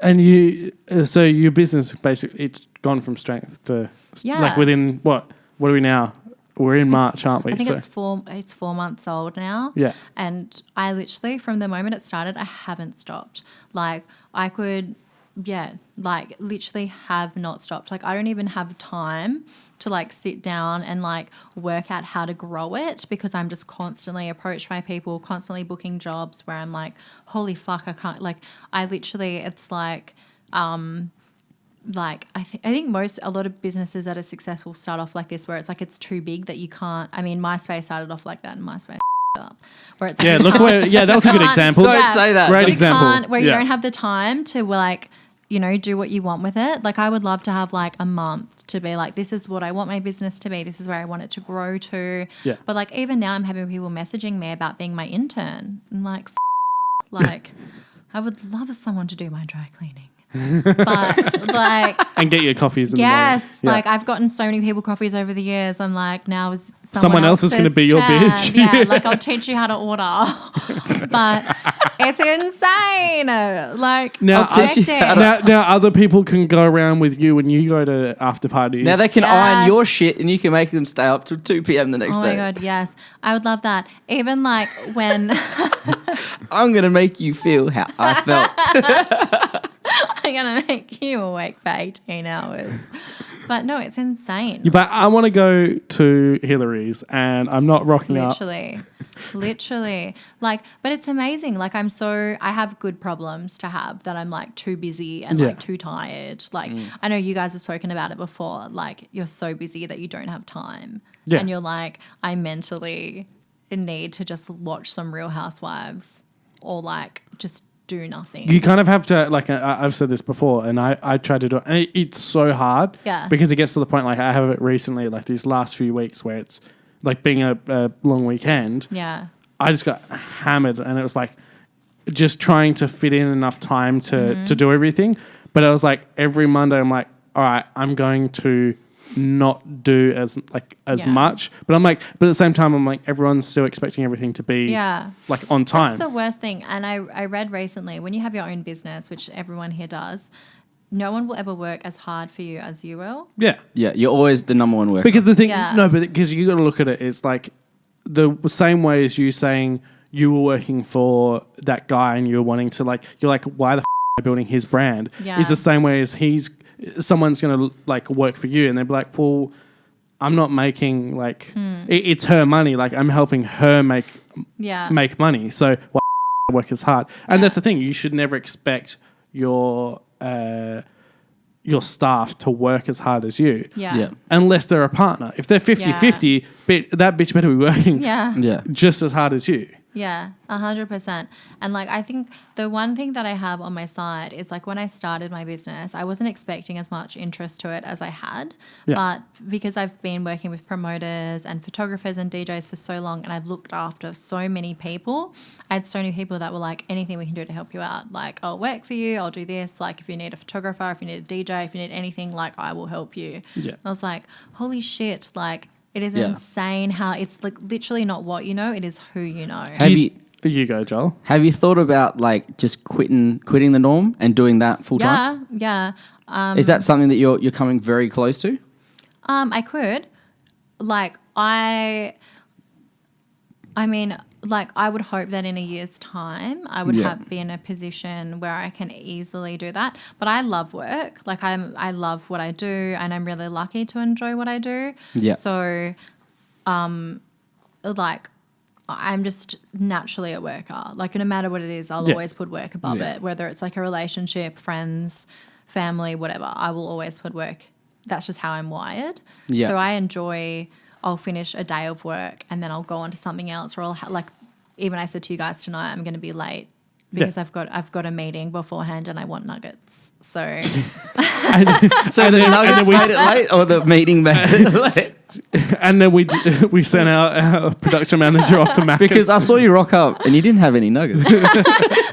And so your business basically, it's gone from strength to like within what are we now? We're in March, aren't we? I think it's 4 months old now. Yeah. And I literally, from the moment it started, I haven't stopped. Like, I could, like literally have not stopped. Like, I don't even have time to like sit down and like work out how to grow it because I'm just constantly approached by people, constantly booking jobs where I'm like, holy fuck, I can't. Like, I literally, it's like, like I think a lot of businesses that are successful start off like this, where it's like it's too big that you can't. I mean, MySpace started off like that, and MySpace up. Where it's like that was a good example. Don't say that. Great example. Where you don't have the time to like, do what you want with it. Like, I would love to have like a month to be like, this is what I want my business to be. This is where I want it to grow to. Yeah. But like, even now, I'm having people messaging me about being my intern. I'm like, like, I would love someone to do my dry cleaning. But like, and get your coffees in the morning. Like I've gotten so many people coffees over the years. I'm like, now is someone else is going to be your bitch. Yeah, like I'll teach you how to order. But it's insane. Like, now other people can go around with you when you go to after parties. Now they can iron your shit and you can make them stay up till 2 p.m. the next day. Oh my God, yes. I would love that. Even like when I'm going to make you feel how I felt. I'm going to make you awake for 18 hours. But no, it's insane. Yeah, but I want to go to Hillary's and I'm not rocking Literally. Like, but it's amazing. Like, I have good problems to have that I'm like too busy and like too tired. Like, I know you guys have spoken about it before. Like, you're so busy that you don't have time. Yeah. And you're like, I mentally need to just watch some Real Housewives or like just do nothing. You kind of have to, like, I've said this before and I tried to do it and it's so hard because it gets to the point, like I have it recently, like these last few weeks where it's like being a long weekend. Yeah. I just got hammered and it was like just trying to fit in enough time to do everything. But I was like, every Monday I'm like, all right, I'm going to not do as much. But I'm like, but at the same time, I'm like, everyone's still expecting everything to be like on time. That's the worst thing. And I read recently, when you have your own business, which everyone here does, no one will ever work as hard for you as you will. Yeah. Yeah, you're always the number one worker. Because the thing, because you got to look at it, it's like the same way as you saying you were working for that guy and you were wanting to like, you're like, why the f*** am I building his brand? Yeah. Is the same way as someone's going to like work for you and they'd be like, well, I'm not making like, it's her money. Like I'm helping her make money. So why work as hard? And that's the thing. You should never expect your staff to work as hard as you. Yeah. Unless they're a partner. If they're 50-50, that bitch better be working just as hard as you. Yeah, 100%. And like, I think the one thing that I have on my side is like when I started my business, I wasn't expecting as much interest to it as I had. Yeah. But because I've been working with promoters and photographers and DJs for so long and I've looked after so many people, I had so many people that were like, anything we can do to help you out. Like, I'll work for you. I'll do this. Like, if you need a photographer, if you need a DJ, if you need anything, like, I will help you. Yeah. I was like, holy shit, like, it is insane how it's like literally not what you know, it is who you know. You go, Joel. Have you thought about like just quitting the norm and doing that full time? Yeah. Is that something that you're coming very close to? I could. Like I mean, like I would hope that in a year's time I would be in a position where I can easily do that. But I love work. Like I love what I do and I'm really lucky to enjoy what I do. Yeah. So like I'm just naturally a worker. Like no matter what it is, I'll always put work above it. Whether it's like a relationship, friends, family, whatever, I will always put work. That's just how I'm wired. Yeah. So I enjoy I'll finish a day of work and then I'll go on to something else, or even I said to you guys tonight, I'm going to be late because I've got a meeting beforehand and I want nuggets. So, the nuggets made it late, or the meeting made it late. And then we sent our production manager off to Macca's. Because I saw you rock up and you didn't have any nuggets.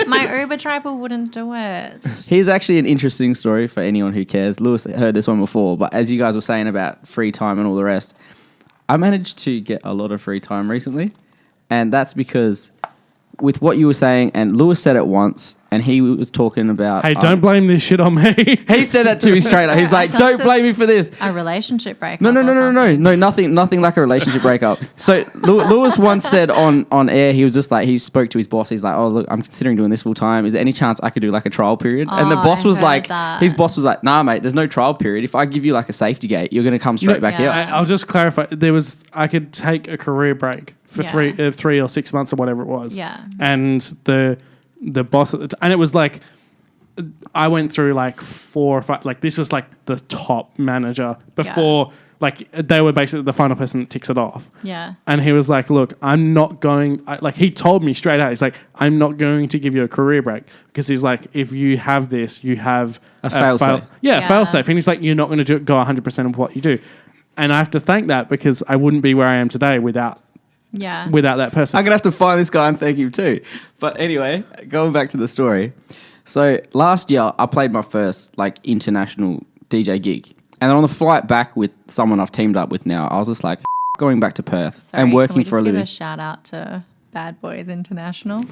My Uber driver wouldn't do it. Here's actually an interesting story for anyone who cares. Lewis heard this one before, but as you guys were saying about free time and all the rest, I managed to get a lot of free time recently. And that's because with what you were saying, and Lewis said it once, and he was talking about... Hey, don't blame this shit on me. He said that to me straight up. He's like, don't blame me for this. A relationship breakup. No, nothing like a relationship breakup. So Lewis once said on air, he was just like, he spoke to his boss. He's like, oh, look, I'm considering doing this full time. Is there any chance I could do like a trial period? And the boss was like, his boss was like, nah, mate, there's no trial period. If I give you like a safety gate, you're going to come straight back here. I'll just clarify. I could take a career break for 3 or 6 months or whatever it was. Yeah. And the boss at and it was like, I went through like 4 or 5, like this was like the top manager before, like they were basically the final person that ticks it off. Yeah. And he was like, look, I'm not going, he told me straight out, he's like, I'm not going to give you a career break, because he's like, if you have this, you have a fail-safe. Fail-safe. And he's like, you're not going to go 100% of what you do. And I have to thank that, because I wouldn't be where I am today without that person. I'm going to have to find this guy and thank him too. But anyway, going back to the story. So last year, I played my first like international DJ gig. And then on the flight back with someone I've teamed up with now, I was just like, going back to Perth and working for a living. Give a shout out to Bad Boys International.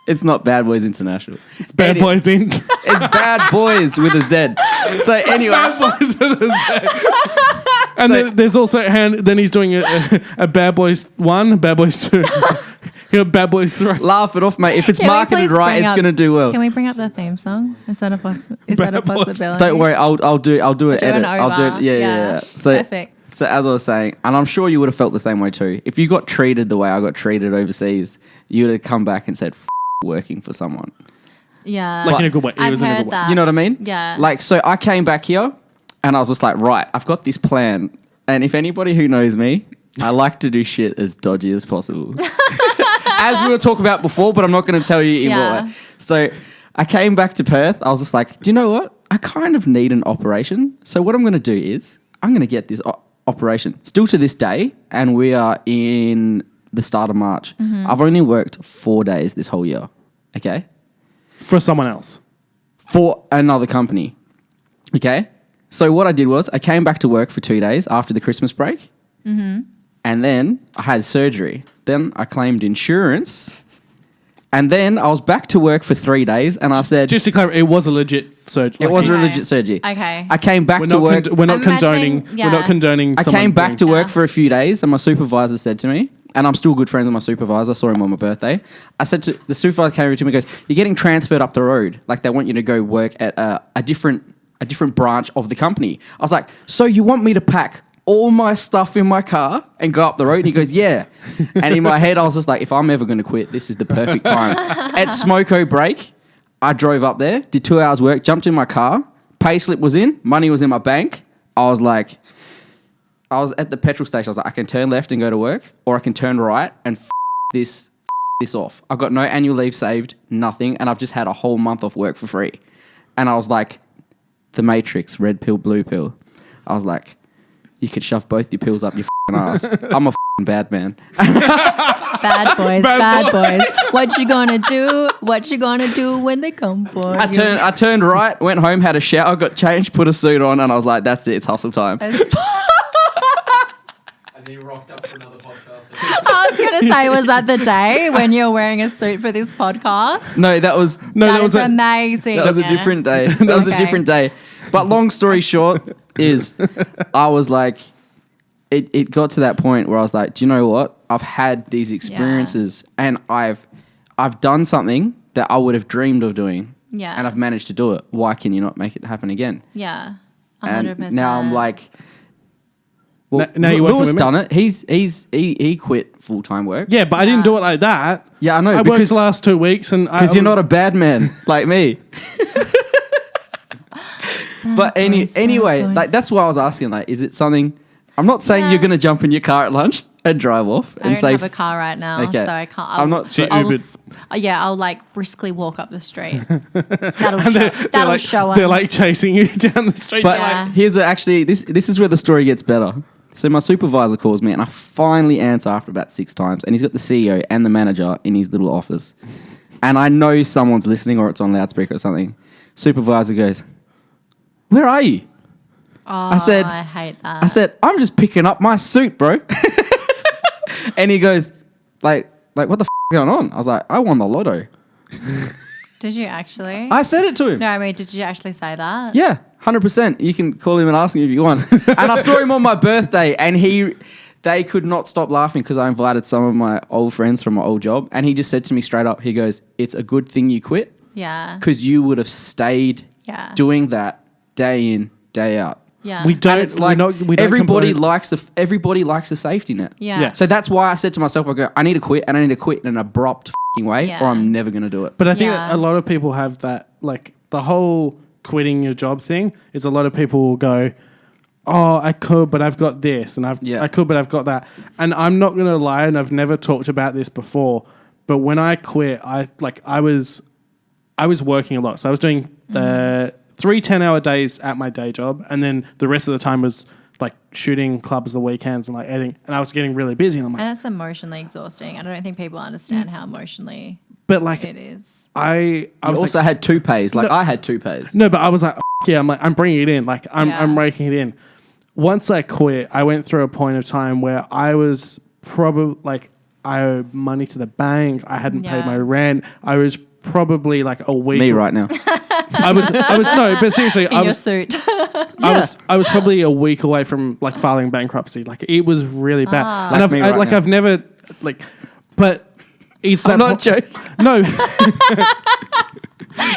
It's not Bad Boys International. It's Bad Boys Int. It's Bad Boys with a Z. So anyway. Bad Boys with a Z. And then there's also, then he's doing a Bad Boys 1, Bad Boys 2. Bad Boys 3. Laugh it off, mate. If it's marketed right, it's going to do well. Can we bring up the theme song? Is that a possibility? Don't worry, I'll do it. I'll do an over. Yeah. So, perfect. So as I was saying, and I'm sure you would have felt the same way too. If you got treated the way I got treated overseas, you would have come back and said, working for someone. Yeah. Like in a good way. I've heard that. You know what I mean? Yeah. Like, so I came back here and I was just like, right, I've got this plan. And if anybody who knows me, I like to do shit as dodgy as possible. As we were talking about before, but I'm not going to tell you in what way. So I came back to Perth. I was just like, do you know what? I kind of need an operation. So what I'm going to do is I'm going to get this operation. Still to this day, and we are in the start of March. Mm-hmm. I've only worked 4 days this whole year. Okay? For someone else. For another company. Okay? So what I did was I came back to work for 2 days after the Christmas break. Mm-hmm. And then I had surgery. Then I claimed insurance. And then I was back to work for 3 days, and I said... Just to clarify, it was a legit surgery. It was a legit surgery. Okay. I came back to work... We're not condoning... I came back to work for a few days, and my supervisor said to me, and I'm still good friends with my supervisor, I saw him on my birthday. I said to... The supervisor came over to me and goes, you're getting transferred up the road. Like, they want you to go work at a different branch of the company. I was like, so you want me to pack all my stuff in my car and go up the road? And he goes, yeah. And in my head, I was just like, if I'm ever going to quit, this is the perfect time. At Smoko break, I drove up there, did 2 hours work, jumped in my car, pay slip was in, money was in my bank. I was at the petrol station. I was like, I can turn left and go to work, or I can turn right and this off. I've got no annual leave saved, nothing, and I've just had a whole month off work for free. And I was like, the Matrix, red pill, blue pill. I was like, you could shove both your pills up your ass. I'm a bad man. Bad boys. What you gonna do? What you gonna do when they come for you? I turned right, went home, had a shower, got changed, put a suit on, and I was like, that's it, it's hustle time. And he rocked up for another podcast. I was going to say, was that the day when you're wearing a suit for this podcast? No, that was amazing. That was a different day. That was a different day. But long story short is I was like, it got to that point where I was like, do you know what? I've had these experiences and I've done something that I would have dreamed of doing. Yeah. And I've managed to do it. Why can you not make it happen again? Yeah. 100%. And now I'm like, well, now you're Lewis done it. He quit full-time work. Yeah, but I didn't do it like that. Yeah, I know. I worked the last 2 weeks. Because you're not a bad man like me. But anyway, like that's why I was asking, like, is it something I'm not saying you're going to jump in your car at lunch and drive off I and don't say... have a car right now, Okay. so I can't. I'm not... I'll like briskly walk up the street. That'll show up. They're like chasing you down the street. But here's actually... This is where the story gets better. So my supervisor calls me and I finally answer after about 6 times, and he's got the CEO and the manager in his little office. And I know someone's listening or it's on loudspeaker or something. Supervisor goes, "Where are you?" Oh, I hate that. I said, "I'm just picking up my suit, bro." And he goes, like what the f*** is going on? I was like, "I won the lotto." Did you actually? I said it to him. No, I mean, did you actually say that? Yeah, 100%. You can call him and ask him if you want. And I saw him on my birthday, and they could not stop laughing because I invited some of my old friends from my old job, and he just said to me straight up, he goes, "It's a good thing you quit." Yeah. Because you would have stayed doing that day in, day out. Yeah. We don't. And it's like everybody likes the safety net. Yeah. So that's why I said to myself, I go, I need to quit, and I need to quit in an abrupt way, or I'm never going to do it. But I think a lot of people have that, like the whole quitting your job thing is a lot of people will go, "Oh, I could, but I've got this, and I could, but I've got that." And I'm not going to lie, and I've never talked about this before, but when I quit, I was working a lot. So I was doing 3 10-hour days at my day job, and then the rest of the time was like shooting clubs the weekends and like editing, and I was getting really busy. And I'm like, and it's emotionally exhausting. I don't think people understand how emotionally it is. I also had 2 pays. Like I had 2 pays. No, but I was like, yeah, I'm bringing it in. Like I'm raking it in. Once I quit, I went through a point of time where I was probably like, I owed money to the bank. I hadn't paid my rent. I was probably like a week. Me right now. I was no, but seriously, In your suit. I was probably a week away from like filing bankruptcy. Like it was really bad. And I've never like, but it's that. I'm not joking. No.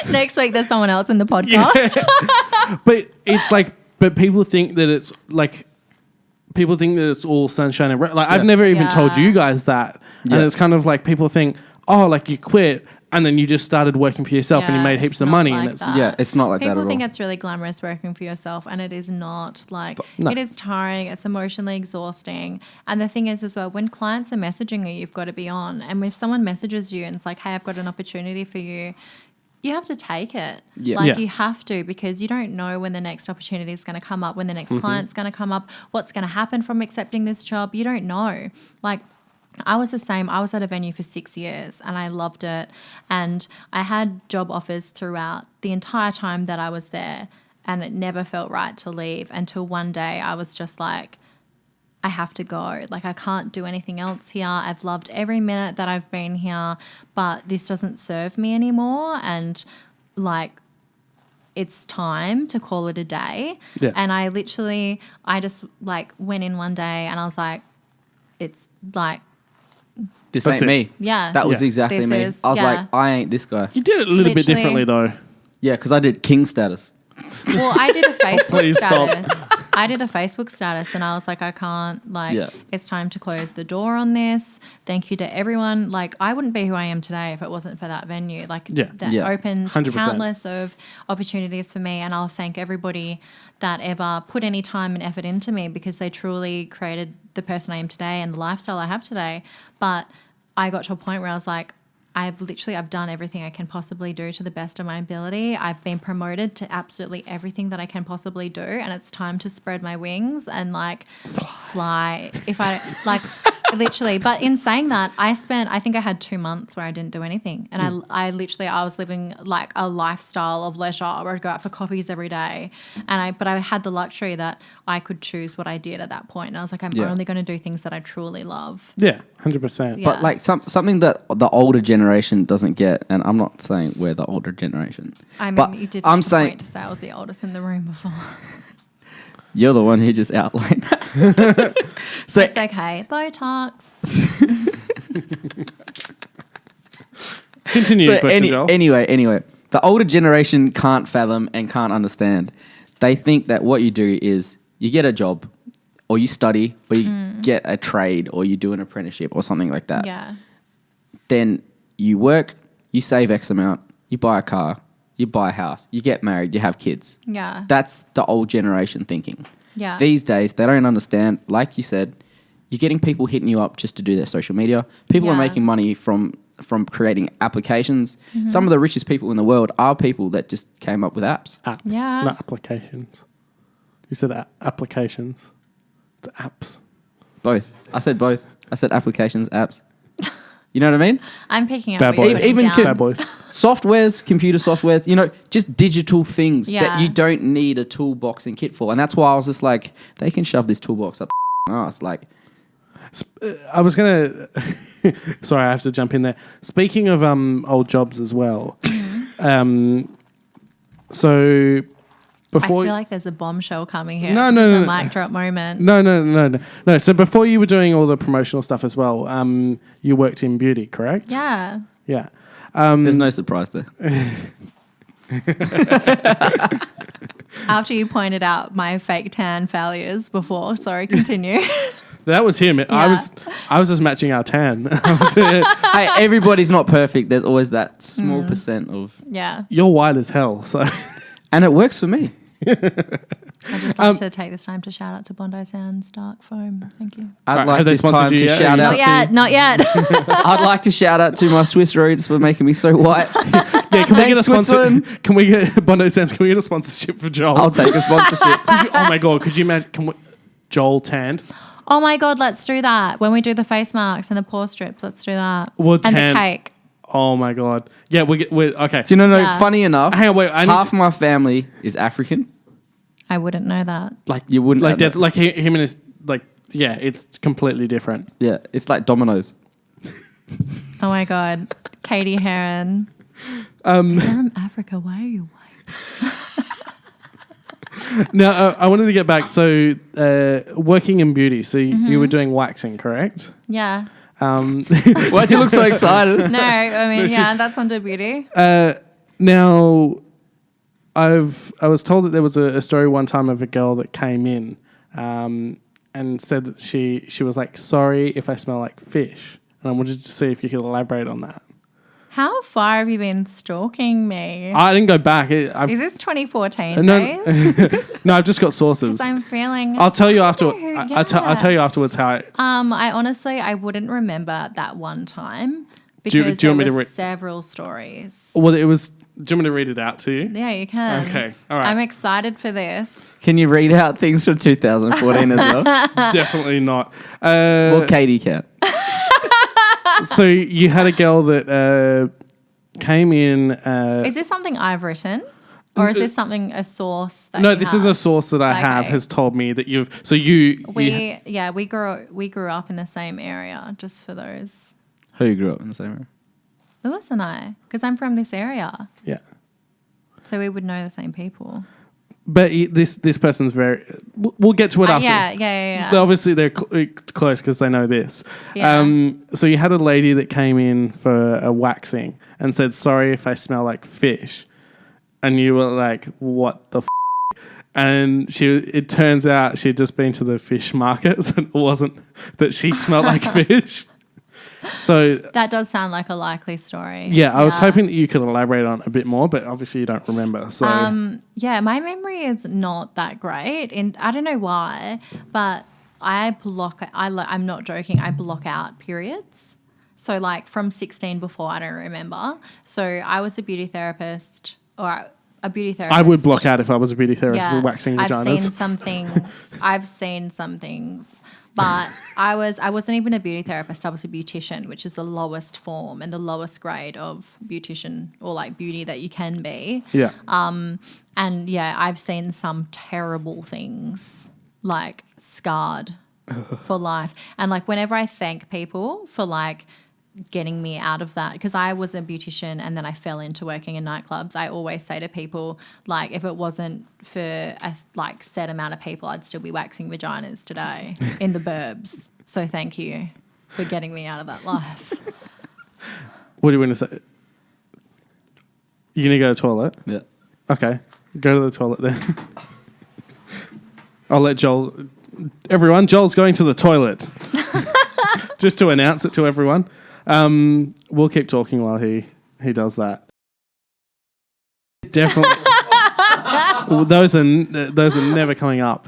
Next week, there's someone else in the podcast. Yeah. But it's like, but people think that it's like, people think that it's all sunshine and like I've never even told you guys that, and it's kind of like people think, oh, like you quit. And then you just started working for yourself and you made heaps of money. Like and it's it's not like that at all. People think it's really glamorous working for yourself, and it is not. Like, it is tiring. It's emotionally exhausting. And the thing is as well, when clients are messaging you, you've got to be on. And if someone messages you and it's like, hey, I've got an opportunity for you, you have to take it. You have to, because you don't know when the next opportunity is going to come up, when the next client's going to come up, what's going to happen from accepting this job. You don't know. Like, I was the same. I was at a venue for 6 years and I loved it. And I had job offers throughout the entire time that I was there, and it never felt right to leave until one day I was just like, I have to go. Like, I can't do anything else here. I've loved every minute that I've been here, but this doesn't serve me anymore. And like, it's time to call it a day. Yeah. And I just like went in one day and I was like, it's like, this ain't me. Yeah. That was exactly me. I was like, I ain't this guy. You did it a little bit differently though. Yeah, because I did king status. Well, I did a Facebook status. I did a Facebook status and I was like, I can't, it's time to close the door on this. Thank you to everyone. Like, I wouldn't be who I am today if it wasn't for that venue. Like, that opened 100%. countless of opportunities for me, and I'll thank everybody that ever put any time and effort into me, because they truly created the person I am today and the lifestyle I have today. But I got to a point where I was like, I've done everything I can possibly do to the best of my ability. I've been promoted to absolutely everything that I can possibly do, and it's time to spread my wings and like fly. If I like literally, but in saying that, I think I had 2 months where I didn't do anything, and I was living like a lifestyle of leisure where I'd go out for coffees every day, but I had the luxury that I could choose what I did at that point, and I was like, I'm only going to do things that I truly love. Yeah, 100%. But like something that the older generation doesn't get, and I'm not saying we're the older generation. I mean, but you did. I'm saying to say I was the oldest in the room before. You're the one who just outlined that. So it's okay. Botox. Continue your question, Joel. Anyway, the older generation can't fathom and can't understand. They think that what you do is you get a job, or you study, or you get a trade, or you do an apprenticeship or something like that. Yeah. Then you work, you save X amount, you buy a car, you buy a house, you get married, you have kids. Yeah. That's the old generation thinking. Yeah. These days, they don't understand. Like you said, you're getting people hitting you up just to do their social media. People are making money from creating applications. Some of the richest people in the world are people that just came up with apps. Apps, Yeah. not applications. You said applications. It's apps. Both. I said both. I said applications, apps. You know what I mean? I'm picking up Bad what you're boys. putting Even down. Bad boys. Softwares, computer softwares, just digital things that Yeah. you don't need a toolbox and kit for. And that's why I was just like, they can shove this toolbox up ass. Like, I was going to... Sorry, I have to jump in there. Speaking of old jobs as well. So before... I feel like there's a bombshell coming here. No, This no, is no, a no. mic drop moment. No. So before you were doing all the promotional stuff as well, you worked in beauty, correct? Yeah. Yeah. there's no surprise there. After you pointed out my fake tan failures before. Sorry, continue. That was him. I was just matching our tan. Hey, everybody's not perfect. There's always that small percent of... Yeah. You're white as hell, so... And it works for me. I just like to take this time to shout out to Bondi Sands Dark Foam. Thank you. I'd Right, like have they this sponsored time you to yet? shout out Not yet. Not yet. I'd like to shout out to my Swiss roads for making me so white. Yeah, can we get a Thanks, sponsor? Switzerland. Can we get Bondi Sands? Can we get a sponsorship for Joel? I'll take a sponsorship. Oh my god, could you imagine? Joel tanned. Oh my God, let's do that. When we do the face marks and the pore strips, let's do that. Well, and tan- the cake. Oh my god. Yeah, we're okay. Do you know, Yeah. funny enough, Hang on, wait. half my family is African. I wouldn't know that. like You wouldn't like know that's like him and his like yeah. It's completely different. Yeah, it's like dominoes. Oh my God. Katie Heron. You're from Africa. Why are you white? Now I wanted to get back. So working in beauty. So you were doing waxing, correct? Yeah. Why'd you look so excited? No, I mean, it's yeah, just- that's under beauty. Now, I was told that there was a story one time of a girl that came in and said that she was like, sorry if I smell like fish. And I wanted to see if you could elaborate on that. How far have you been stalking me? I didn't go back. Is this 2014 No, days? no, I've just got sources. 'Cause I'm feeling... I'll tell you after. Yeah. I'll tell you afterwards how. I honestly, I wouldn't remember that one time Do you because want me there to was several stories. Well, it was. Do you want me to read it out to you? Yeah, you can. Okay, all right. I'm excited for this. Can you read out things from 2014 as well? Definitely not. Well, Katie can. So you had a girl that came in. Is this something I've written? Or is this something, a source that No, you this have? is a source that I have Okay. has told me that you've. So you. We grew up in the same area, just for those. Who grew up in the same area? Lewis and I, because I'm from this area. Yeah. So we would know the same people. But this person's very. We'll get to it after. Yeah. Obviously, they're close because they know this. Yeah. So you had a lady that came in for a waxing and said, "Sorry if I smell like fish," and you were like, "What the?" And it turns out she'd just been to the fish markets, and it wasn't that she smelled like fish. So That does sound like a likely story. yeah, I was hoping that you could elaborate on it a bit more, but obviously you don't remember. So Yeah, my memory is not that great, and I don't know why, but I'm not joking. I block out periods. So like from 16 before, I don't remember. So I was a beauty therapist, or a beauty therapist. I would block out if I was a beauty therapist with waxing I've vaginas. seen some things. But I wasn't even a beauty therapist. I was a beautician, which is the lowest form and the lowest grade of beautician or like beauty that you can be. Yeah. And yeah, I've seen some terrible things, like scarred for life. And like whenever I thank people for like getting me out of that, because I was a beautician and then I fell into working in nightclubs, I always say to people, like, if it wasn't for a like set amount of people, I'd still be waxing vaginas today in the burbs. So thank you for getting me out of that life. What do you want to say? You going to go to the toilet? Yeah. Okay. Go to the toilet then. I'll let Joel... Everyone, Joel's going to the toilet. Just to announce it to everyone. We'll keep talking while he does that. Definitely. Well, those are never coming up.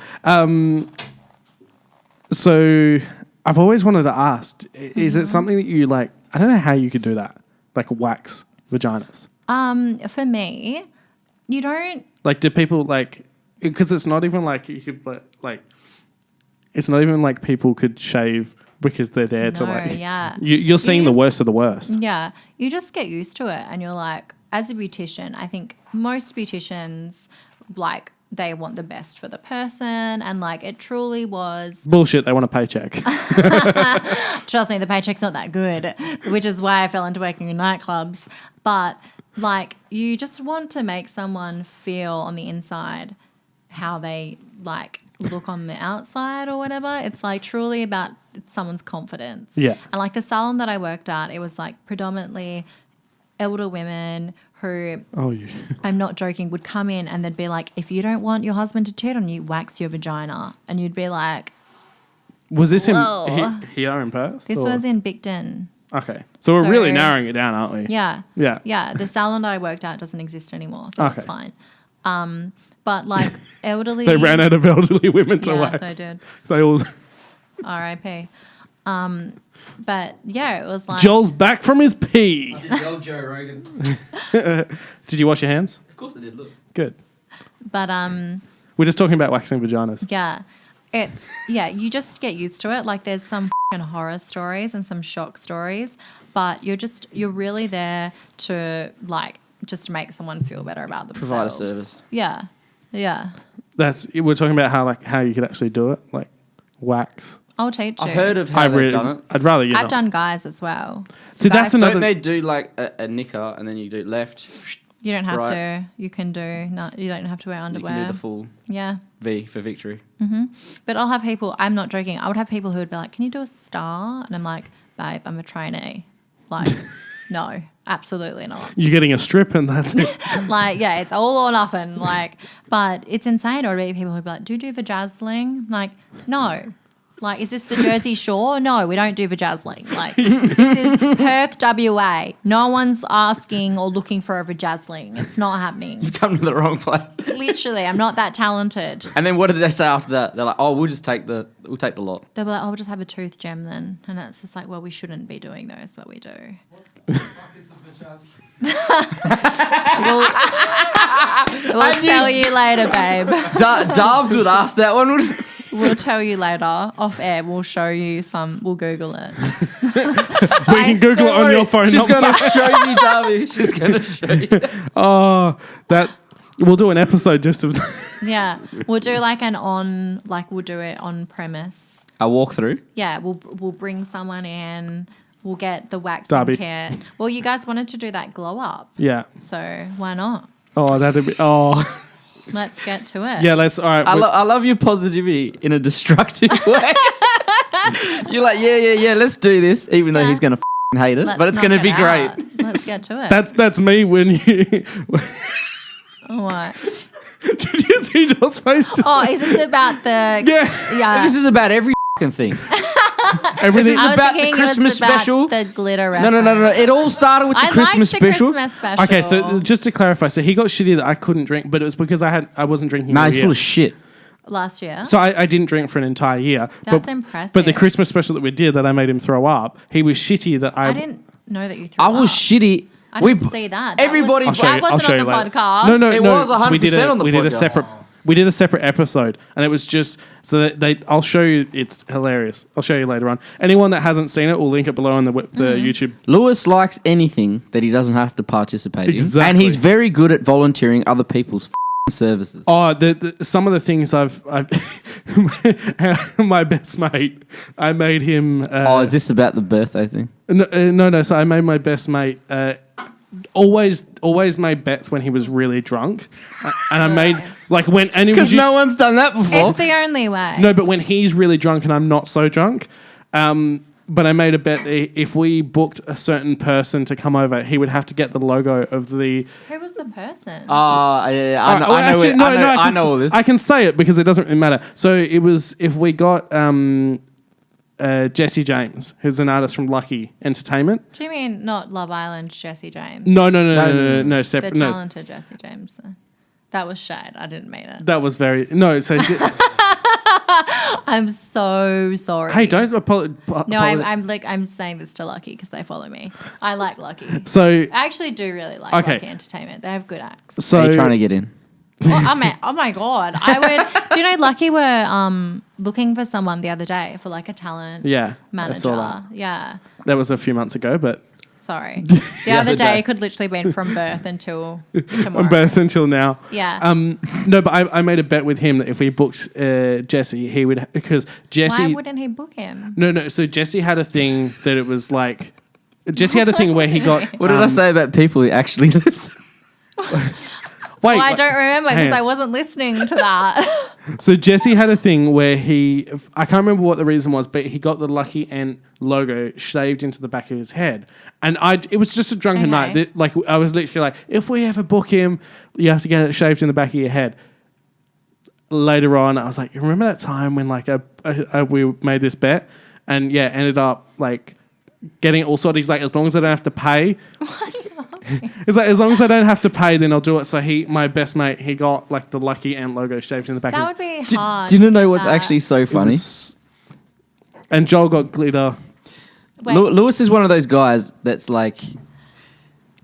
So I've always wanted to ask: is it something that you like? I don't know how you could do that, like wax vaginas. For me, you don't. Like, do people like? Because it's not even like you could like. It's not even like people could shave because they're there to like. Yeah. You're seeing the worst of the worst. Yeah, you just get used to it, and you're like, as a beautician, I think most beauticians like they want the best for the person, and like it truly was Bullshit. They want a paycheck. Trust me, the paycheck's not that good, which is why I fell into working in nightclubs. But like, you just want to make someone feel on the inside how they like look on the outside or whatever. It's like truly about someone's confidence. Yeah. And like the salon that I worked at, it was like predominantly elder women who, I'm not joking, would come in and they'd be like, if you don't want your husband to cheat on you, wax your vagina. And you'd be like, Was this Whoa. here in Perth? this was in Bicton. Okay. So we're really narrowing it down, aren't we? Yeah. Yeah. Yeah. The salon that I worked at doesn't exist anymore, so Okay. it's fine. But like elderly. They ran out of elderly women to Yeah, wax. they did. They all. R.I.P. But yeah, it was like. Joel's back from his pee. I did the old Joe Rogan. Did you wash your hands? Of course I did, look. Good. But We're just talking about waxing vaginas. yeah, you just get used to it. Like there's some fucking horror stories and some shock stories, but you're really there to like just make someone feel better about themselves. Provide a service. Yeah, yeah. We're talking about how you could actually do it, like wax. I'll teach you. I've heard of how they've done it. I'd rather you. I've done guys as well. See, Guys- that's another. Don't they do like a knicker and then you do left? You don't have Right. to. You can do. No, you don't have to wear You underwear. can do the full Yeah. V for victory. But I'll have people, I'm not joking, I would have people who would be like, can you do a star? And I'm like, babe, I'm a trainee. Like, no, absolutely not. You're getting a strip and that's it. Like, yeah, it's all or nothing. Like, but it's insane. Or people who'd be like, do you do vajazzling? Like, no. Like, is this the Jersey Shore? No, we don't do vajazzling. Like, this is Perth, WA. No one's asking or looking for a vajazzling. It's not happening. You've come to the wrong place. Literally, I'm not that talented. And then what did they say after that? They're like, oh, we'll take the lot. They'll be like, oh, we'll just have a tooth gem then. And it's just like, well, we shouldn't be doing those, but we do. We'll tell you later, babe. Darbs would ask that one, would We'll tell you later off air. We'll show you some. We'll Google it. We can Google it on your phone. She's not going mine. to show you, Darby. She's going to show you. Oh, that. We'll do an episode just of. Yeah, we'll do like we'll do it on premise. A walkthrough? Yeah, we'll bring someone in. We'll get the waxing Darby. kit. Well, you guys wanted to do that glow up, Yeah. so why not? Oh, that'd be. Oh. Let's get to it. Yeah. Let's. All right. I love your positivity in a destructive way. You're like, yeah, let's do this, even though Yeah. he's going to hate it, Let's but it's knock going to be it great. out. Let's get to it. That's me when you. What? Did you see Joel's face? Just Oh, is this about the? yeah. This is about every thing. Everything. This is I was about thinking the Christmas it was about special. the glitter No. reference. It all started with the I Christmas liked the special. Christmas special. Okay, so just to clarify, so he got shitty that I couldn't drink, but it was because I wasn't drinking. Nah, all he's year. full of shit. last year. So I didn't drink for an entire year. That's impressive. But the Christmas special that we did that I made him throw up, he was shitty that I didn't know that you threw up. I was shitty. I didn't see that. Everybody- That I'll wasn't show on you the later. podcast. No, It was 100% on the we did a podcast. separate. We did a separate episode, and it was just so that I'll show you. It's hilarious. I'll show you later on. Anyone that hasn't seen it, we'll link it below on the YouTube. Lewis likes anything that he doesn't have to participate Exactly. in. And he's very good at volunteering other people's services. Oh, some of the things I've my best mate. I made him. Is this about the birthday thing? No. So I made my best mate. Always made bets when he was really drunk, and I made and it was Because no one's done that before. It's the only way. no, but when he's really drunk and I'm not so drunk. But I made a bet that if we booked a certain person to come over, he would have to get the logo of the. Who was the person? I know all this. I can say it because it doesn't really matter. So it was if we got Jesse James, who's an artist from Lucky Entertainment. Do you mean not Love Island Jesse James? No, The separate. No, talented Jesse James. Then. That was shade. I didn't mean it. That was very so. I'm so sorry. Hey, don't No, I'm saying this to Lucky because they follow me. I like Lucky. So I actually do really like Lucky Entertainment. They have good acts. So Are you trying to get in? Oh my God. I would. Do you know Lucky were looking for someone the other day for like a talent manager? I saw that. Yeah. That was a few months ago, but sorry. The other day could literally been from birth until tomorrow. From birth until now. Yeah. No, but I made a bet with him that if we booked Jesse, he would, because Jesse. Why wouldn't he book him? No. So Jesse had a thing that it was like. Jesse had a thing where he got. What did I say about people who actually listen? Wait, I don't remember because I wasn't listening to that. So Jesse had a thing where I can't remember what the reason was, but he got the Lucky Ant logo shaved into the back of his head. And it was just a drunken night. I was literally like, if we ever book him, you have to get it shaved in the back of your head. Later on, I was like, remember that time when we made this bet? And ended up like getting it all sorted. He's like, as long as I don't have to pay. It's like, as long as I don't have to pay, then I'll do it. So my best mate, he got like the Lucky Ant logo shaved in the back. That would be hard. Do you know what's actually so funny? And Joel got glitter. Lewis is one of those guys that's like,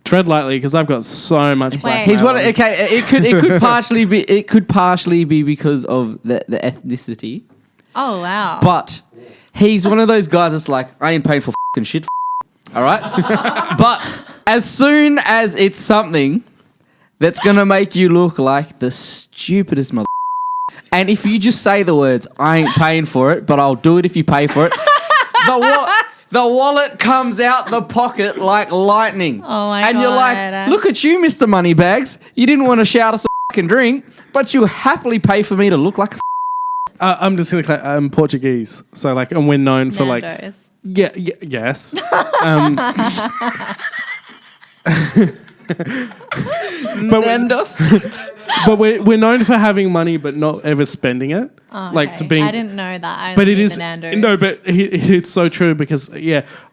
tread lightly because I've got so much black. He's one. Okay, it could partially be because of the ethnicity. Oh wow! But he's one of those guys that's like, I ain't paying for fucking shit. All right, but as soon as it's something that's gonna make you look like the stupidest mother, and if you just say the words, I ain't paying for it, but I'll do it if you pay for it, the wallet comes out the pocket like lightning. Oh my God. And you're like, look at you, Mr. Moneybags. You didn't want to shout us a fucking drink, but you happily pay for me to look like a I'm just going to I'm Portuguese. So like, and we're known for like... Nando's. Yes. But we're known for having money but not ever spending it. Oh, like okay. so being, I didn't know that. But it is the Nando's. no, but it's so true because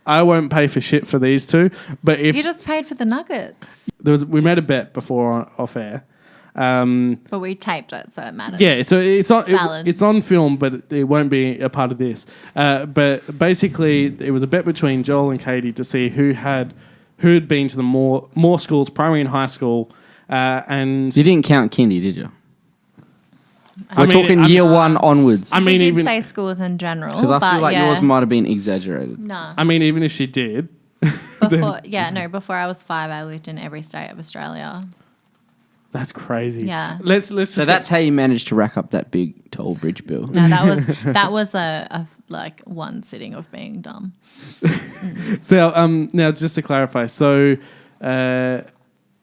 I won't pay for shit for these two. But if you just paid for the nuggets, we made a bet before off air. But we taped it, so it matters. Yeah, so it's on film, but it won't be a part of this. But basically, it was a bet between Joel and Katie to see who had been to the more schools, primary and high school, and you didn't count kindy, did you? We're talking year one onwards. I mean, we did say schools in general, because I feel like yours might have been exaggerated. No, I mean, even if she did, before I was 5, I lived in every state of Australia. That's crazy. Yeah. Let's just so that's how you managed to rack up that big toll bridge bill. No, that was a like one sitting of being dumb. So now just to clarify, so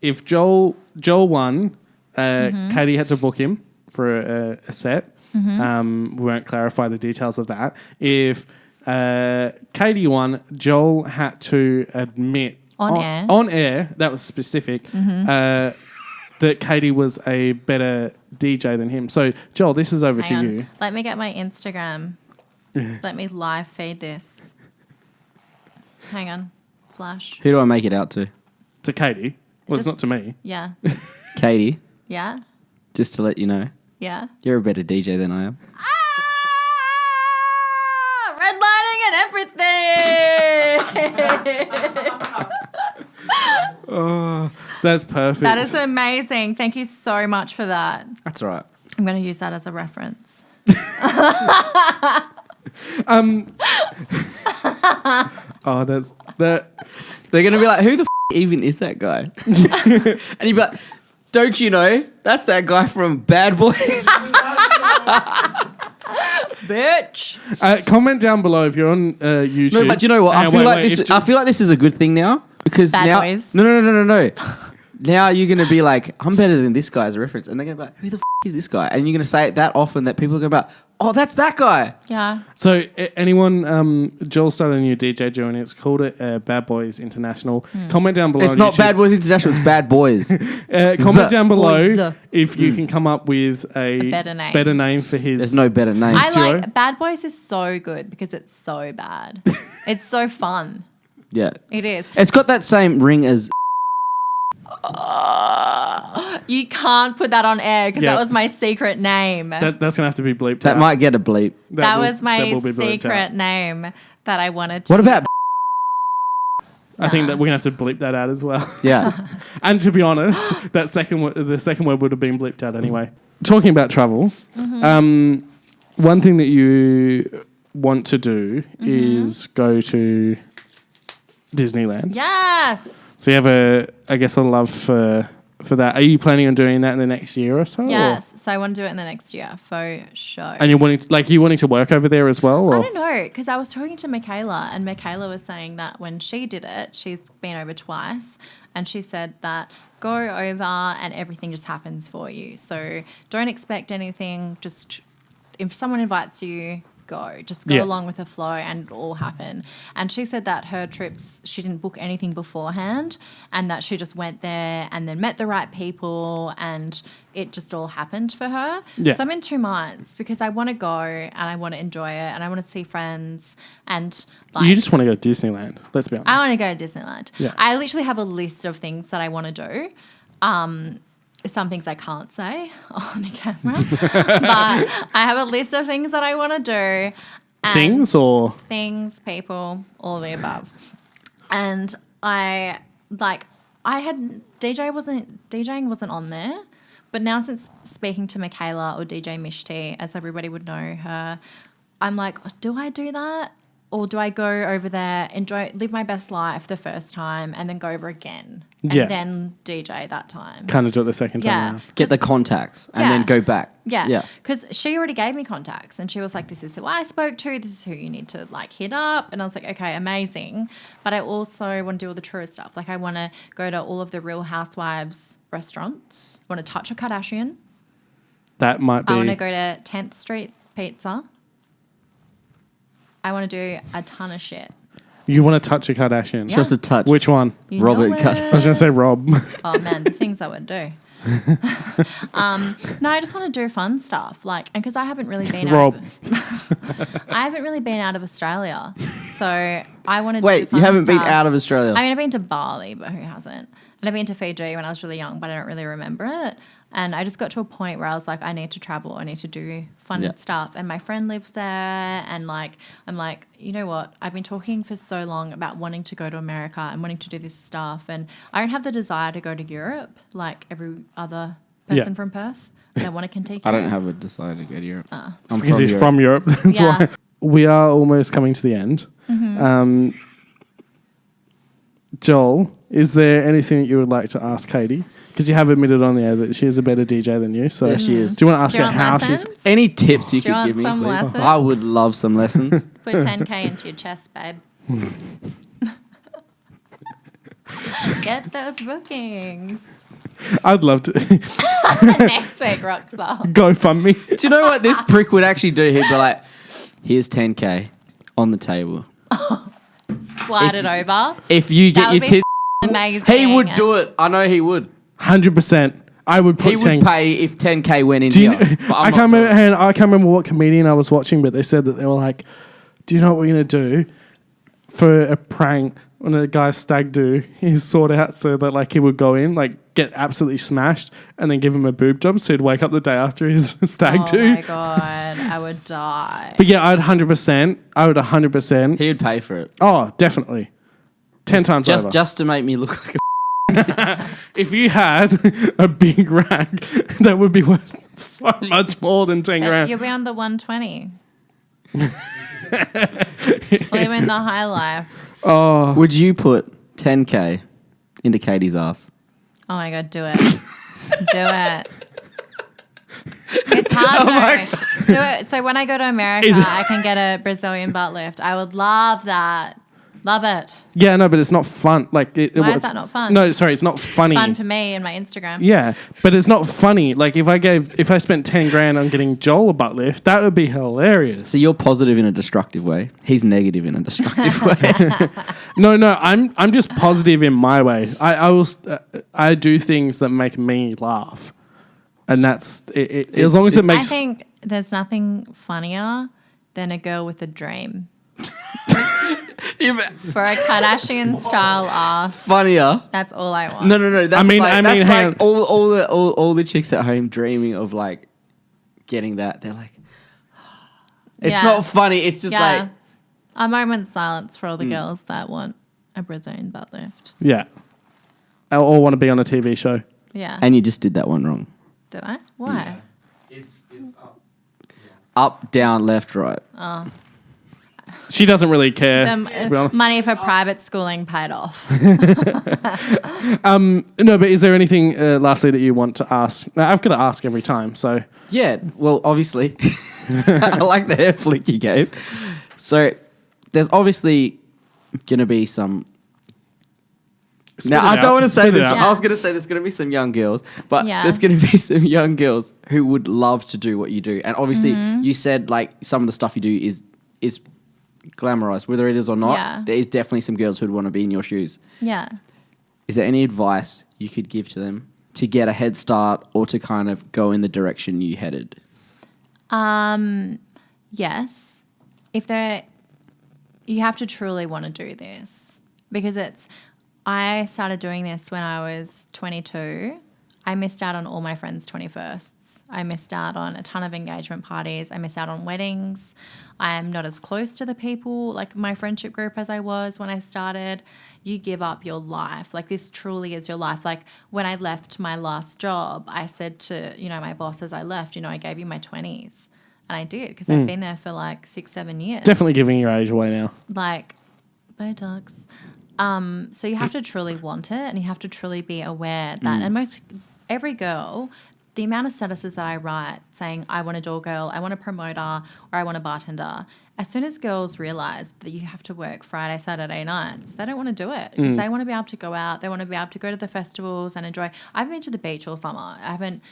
if Joel won, Katie had to book him for a set. We won't clarify the details of that. If Katie won, Joel had to admit on air, that was specific, that Katie was a better DJ than him. So, Joel, this is over to you. Let me get my Instagram. Let me live feed this. Hang on. Flash. Who do I make it out to? To Katie. Well, it's not to me. Yeah. Katie. Yeah. Just to let you know. Yeah. You're a better DJ than I am. Redlining and everything. That's perfect. That is amazing. Thank you so much for that. That's all right. I'm going to use that as a reference. That's that. They're going to be like, who the even is that guy? And you'd be like, don't you know? That's that guy from Bad Boys. Bitch. Comment down below if you're on YouTube. No, but do you know what? I feel like this is a good thing now. Because Bad now... Boys. No. Now you're going to be like, I'm better than this guy as a reference. And they're going to be like, who the is this guy? And you're going to say it that often that people are going to be like, oh, that's that guy. Yeah. So anyone, Joel started a new DJ duo and it's called Bad Boys International. Comment down below. It's not YouTube. Bad Boys International, it's Bad Boys. Comment down below if you can come up with a better name for his. There's no better name. I like Bad Boys is so good because it's so bad. It's so fun. Yeah. It is. It's got that same ring as... You can't put that on air because that was my secret name. That's going to have to be bleeped That out. might get a bleep. That was my will be bleeped out. secret name that I wanted to What about? I think that we're going to have to bleep that out as well. Yeah. And to be honest, the second word would have been bleeped out anyway. Talking about travel, one thing that you want to do is go to Disneyland. Yes. So you have a love for that. Are you planning on doing that in the next year or so? Yes. Or? So I want to do it in the next year for sure. And you're wanting to work over there as well? Or? I don't know, because I was talking to Michaela, and Michaela was saying that when she did it, she's been over twice, and she said that go over and everything just happens for you. So don't expect anything. Just if someone invites you, go. Just go along with the flow and it all happen. And she said that her trips, she didn't book anything beforehand, and that she just went there and then met the right people, and it just all happened for her. Yeah. So I'm in two minds because I want to go and I want to enjoy it and I want to see friends and like, You just want to go to Disneyland, let's be honest. I want to go to Disneyland. Yeah. I literally have a list of things that I want to do. Some things I can't say on camera, but I have a list of things that I want to do. And Things or? Things, people, all of the above. And DJing wasn't on there, but now since speaking to Michaela or DJ Mishti, as everybody would know her, I'm like, do I do that? Or do I go over there, live my best life the first time and then go over again and then DJ that time? Kind of do it the second time around. Get the contacts and then go back. Yeah. Because she already gave me contacts and she was like, this is who I spoke to. This is who you need to like hit up. And I was like, okay, amazing. But I also want to do all the tourist stuff. Like I want to go to all of the Real Housewives restaurants. I want to touch a Kardashian. That might be. I want to go to 10th Street Pizza. I want to do a ton of shit. You want to touch a Kardashian? Yeah. Just a touch. Which one? You Robert know it. Kardashian. I was going to say Rob. Oh man, the things I would do. No, I just want to do fun stuff, like, and because I haven't really been Rob. I haven't really been out of Australia, so I want to. Wait, do fun you haven't been stuff. out of Australia? I mean, I've been to Bali, but who hasn't? And I've been to Fiji when I was really young, but I don't really remember it. And I just got to a point where I was like, I need to travel. I need to do fun stuff. And my friend lives there. And like, I'm like, you know what? I've been talking for so long about wanting to go to America and wanting to do this stuff. And I don't have the desire to go to Europe like every other person from Perth. I want to continue. I don't have a desire to go to Europe. Because he's from Europe. That's why. We are almost coming to the end. Mm-hmm. Joel, is there anything that you would like to ask Katie? Because you have admitted on the air that she is a better DJ than you. So Yeah, she is. Do you want to ask Do you her want how lessons? she's... Any tips you Do you could want give me, some please? lessons? I would love some lessons. Put 10K into your chest, babe. Get those bookings. I'd love to. Next week, rocks off. GoFundMe. Do you know what this prick would actually do? He'd be like, here's 10K on the table. Slide it over. If you That get would your be tits... Amazing. He would do it. I know he would. 100%. I would put He 10. would pay if 10K went in Do you here. know, I can't remember what comedian I was watching, but they said that they were like, do you know what we're going to do for a prank when a guy's stag do? He's sort out so that like he would go in, like get absolutely smashed and then give him a boob job so he'd wake up the day after his stag do. Oh my God, I would die. But yeah, I'd 100%. He would pay for it. Oh, definitely. 10 times over. Just to make me look like a... If you had a big rag, that would be worth so much more than 10 grand. You'll be on the 120. Living the high life. Oh, Would you put 10K into Katie's ass? Oh my God, do it. Do it. It's hard though. Do it. So when I go to America, I can get a Brazilian butt lift. I would love that. Love it. yeah, no, but it's not fun. Like, Why is that not fun? No, sorry, it's not funny. It's fun for me and my Instagram. Yeah, but it's not funny. Like, if I spent 10 grand on getting Joel a butt lift, that would be hilarious. So you're positive in a destructive way. He's negative in a destructive way. No, I'm just positive in my way. I do things that make me laugh, and that's it. As long as it makes. I think there's nothing funnier than a girl with a dream. For a Kardashian style ass. Funnier. That's all I want. No. That's hang like on. all the chicks at home dreaming of like getting that. They're like, it's Yeah. not funny. It's just like a moment's silence for all the girls that want a Brazilian butt lift. Yeah. Or want to be on a TV show. Yeah. And you just did that one wrong. Did I? Why? It's up. Up, down, left, right. She doesn't really care. The to be honest. money for private schooling paid off. No, but is there anything lastly that you want to ask? Now, I've got to ask every time, so Yeah, well, obviously. I like the hair flick you gave. So there's obviously going to be some... Now, I don't want to say this. out. I was going to say there's going to be some young girls, but Yeah. there's going to be some young girls who would love to do what you do. And obviously, you said like some of the stuff you do is glamorized, whether it is or not. Yeah. There is definitely some girls who'd want to be in your shoes. Yeah. Is there any advice you could give to them to get a head start or to kind of go in the direction you headed? Yes. You have to truly want to do this because I started doing this when I was 22. I missed out on all my friends' 21sts. I missed out on a ton of engagement parties. I missed out on weddings. I am not as close to the people, like my friendship group as I was when I started. You give up your life. Like this truly is your life. Like when I left my last job, I said to, my boss as I left, I gave you my 20s. And I did because I've been there for like 6-7 years. definitely giving your age away now. Like Botox. So you have to truly want it and you have to truly be aware that, and every girl, the amount of statuses that I write saying I want a door girl, I want a promoter, or I want a bartender, as soon as girls realise that you have to work Friday, Saturday nights, they don't want to do it because they want to be able to go out, they want to be able to go to the festivals and enjoy. I haven't been to the beach all summer. I haven't,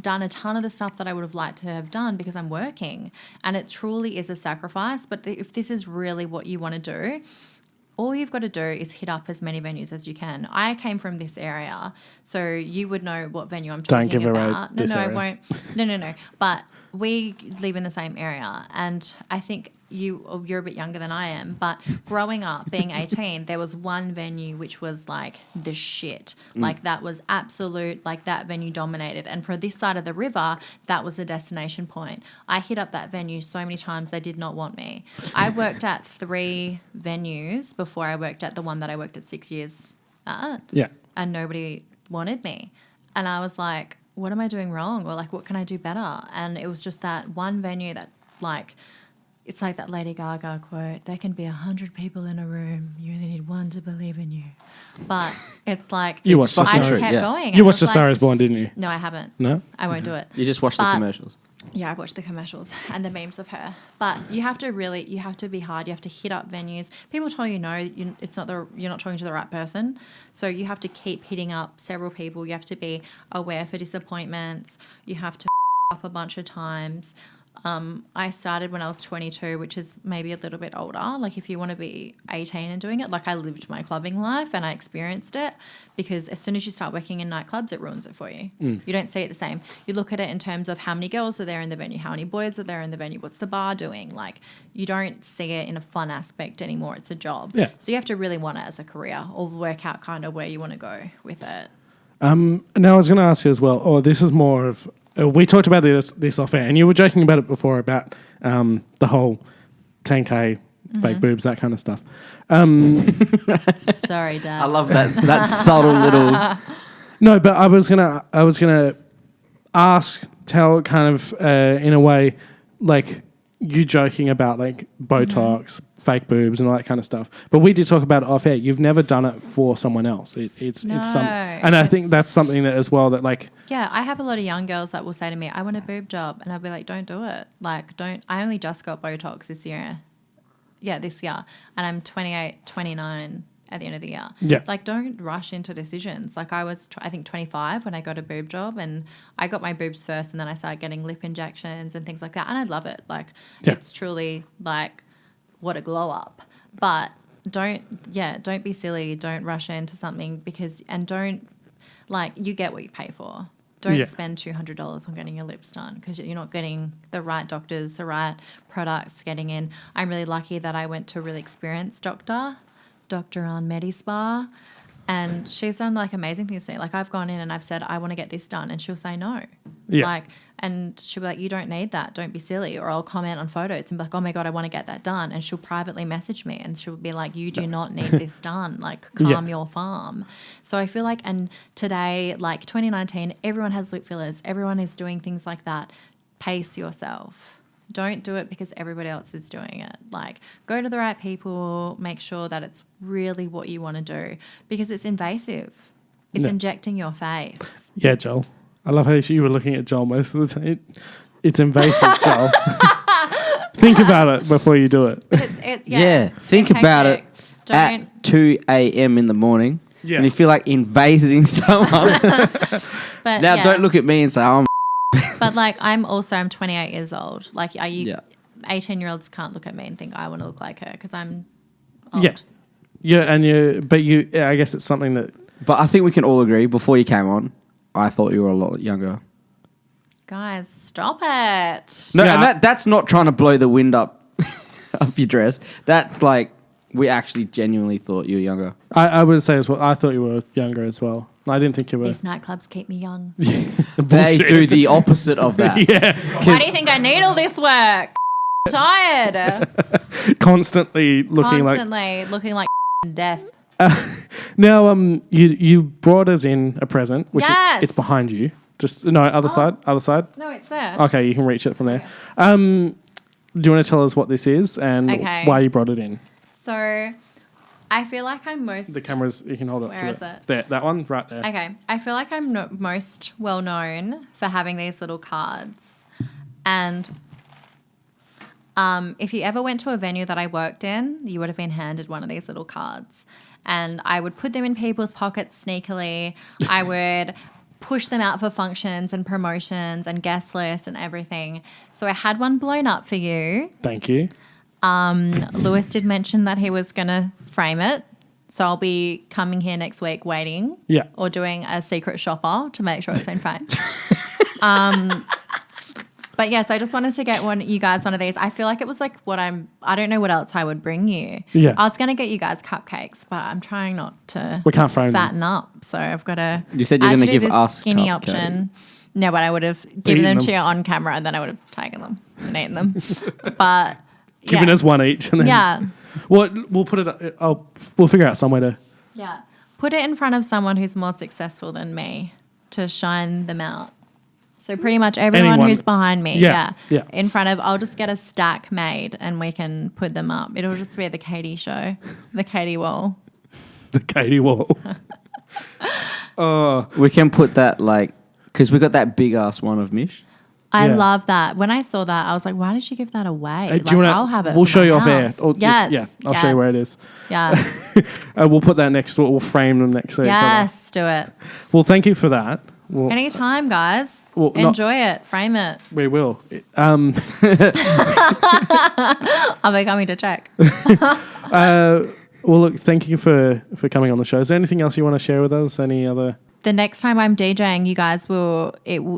done a ton of the stuff that I would have liked to have done because I'm working, and it truly is a sacrifice. But if this is really what you want to do, all you've got to do is hit up as many venues as you can. I came from this area, so you would know what venue I'm talking about. Don't give away No, this I area. won't. No. But we live in the same area, and I think you're a bit younger than I am, but growing up, being 18, there was one venue which was like the shit. Like that was absolute, like that venue dominated. And for this side of the river, that was a destination point. I hit up that venue so many times, they did not want me. I worked at 3 venues before I worked at the one that I worked at 6 years at. Yeah. And nobody wanted me. And I was like, what am I doing wrong? Or like, what can I do better? And it was just that one venue that like, it's like that Lady Gaga quote, there can be 100 people in a room. You only need one to believe in you. But it's like, You watched I The just Star kept yeah. going. You and watched I The was Star like, is Born, didn't you? No, I haven't. No? I won't do it. You just watch the But- commercials. Yeah, I've watched the commercials and the memes of her. But you have to be hard. You have to hit up venues. People tell you no, you're not talking to the right person. So you have to keep hitting up several people. You have to be aware for disappointments. You have to up a bunch of times. I started when I was 22, which is maybe a little bit older. Like if you want to be 18 and doing it, like I lived my clubbing life and I experienced it, because as soon as you start working in nightclubs, it ruins it for you. You don't see it the same. You look at it in terms of how many girls are there in the venue, how many boys are there in the venue, what's the bar doing? Like you don't see it in a fun aspect anymore. It's a job. Yeah. So you have to really want it as a career or work out kind of where you want to go with it. Now I was going to ask you as well. This is more of we talked about this off air, and you were joking about it before about the whole 10K fake boobs, that kind of stuff. Sorry, Dad. I love that subtle little... No, but I was gonna tell kind of in a way, like you joking about like Botox, fake boobs, and all that kind of stuff. But we did talk about it off air. You've never done it for someone else. It's some, and I think that's something that as well that like. Yeah, I have a lot of young girls that will say to me, I want a boob job. And I'll be like, don't do it. Like, I only just got Botox this year. Yeah, this year. And I'm 28, 29 at the end of the year. Yeah. Like, don't rush into decisions. Like, I was, I think, 25 when I got a boob job. And I got my boobs first and then I started getting lip injections and things like that. And I love it. Like, it's truly, like, what a glow up. But don't be silly. Don't rush into something you get what you pay for. Don't spend $200 on getting your lips done because you're not getting the right doctors, the right products getting in. I'm really lucky that I went to a really experienced doctor, Dr. on Medispa, and she's done like amazing things to me. Like I've gone in and I've said, I want to get this done, and she'll say no. Yeah. Like, and she'll be like, you don't need that. Don't be silly. Or I'll comment on photos and be like, oh my God, I want to get that done. And she'll privately message me and she'll be like, you do not need this done. Like calm your farm. So I feel like, and today, like 2019, everyone has lip fillers. Everyone is doing things like that. Pace yourself. Don't do it because everybody else is doing it. Like go to the right people, make sure that it's really what you want to do because it's invasive. It's injecting your face. Yeah, Joel. I love how you were looking at Joel most of the time. It's invasive, Joel. Think about it before you do it. Think about it at 2 a.m. in the morning. Yeah. And you feel like invading someone. But now, don't look at me and say, I'm But like I'm 28 years old. Like 18-year-olds can't look at me and think I want to look like her because I'm old. Yeah. Yeah, and I guess it's something that... But I think we can all agree, before you came on, I thought you were a lot younger. Guys, stop it. No, and that's not trying to blow the wind up your dress. That's like, we actually genuinely thought you were younger. I would say as well, I thought you were younger as well. I didn't think you were. These nightclubs keep me young. They do the opposite of that. Yeah. Why do you think I need all this work? Tired. Constantly looking like death. Now, you brought us in a present, which Yes. it's behind you. Just other side. No, it's there. Okay, you can reach it from there. Do you want to tell us what this is and why you brought it in? So, I feel like I'm most... The cameras, you can hold it. Where is it? There, that one, right there. Okay. I feel like I'm most well known for having these little cards. And if you ever went to a venue that I worked in, you would have been handed one of these little cards. And I would put them in people's pockets sneakily. I would push them out for functions and promotions and guest lists and everything. So I had one blown up for you. Thank you. Lewis did mention that he was going to frame it. So I'll be coming here next week waiting. Yeah. Or doing a secret shopper to make sure it's been framed. But yes, I just wanted to get you guys one of these. I feel like it was like I don't know what else I would bring you. Yeah. I was going to get you guys cupcakes, but I'm trying not to We can't frame fatten up. So I've got to. You said you're going to give this us skinny cupcake. option. No, but I would have given them to you on camera and then I would have taken them and eaten them. But Giving us one each. And then we'll put it. We'll figure out some way to. Yeah. Put it in front of someone who's more successful than me to shine them out. So pretty much everyone who's behind me, in front of, I'll just get a stack made and we can put them up. It'll just be the KAYTY show, the KAYTY wall. The KAYTY wall. We can put that because we got that big ass one of Mish. I love that. When I saw that, I was like, why did she give that away? Do you wanna, I'll have it. We'll show you off air. Yes. I'll show you where it is. Yeah. We'll put that next. We'll frame them next to each other. Yes, do it. Well, thank you for that. Anytime, guys. Enjoy it. Frame it. We will. I'll be coming to check. Well, look, thank you for coming on the show. Is there anything else you want to share with us? Any other? The next time I'm DJing, you guys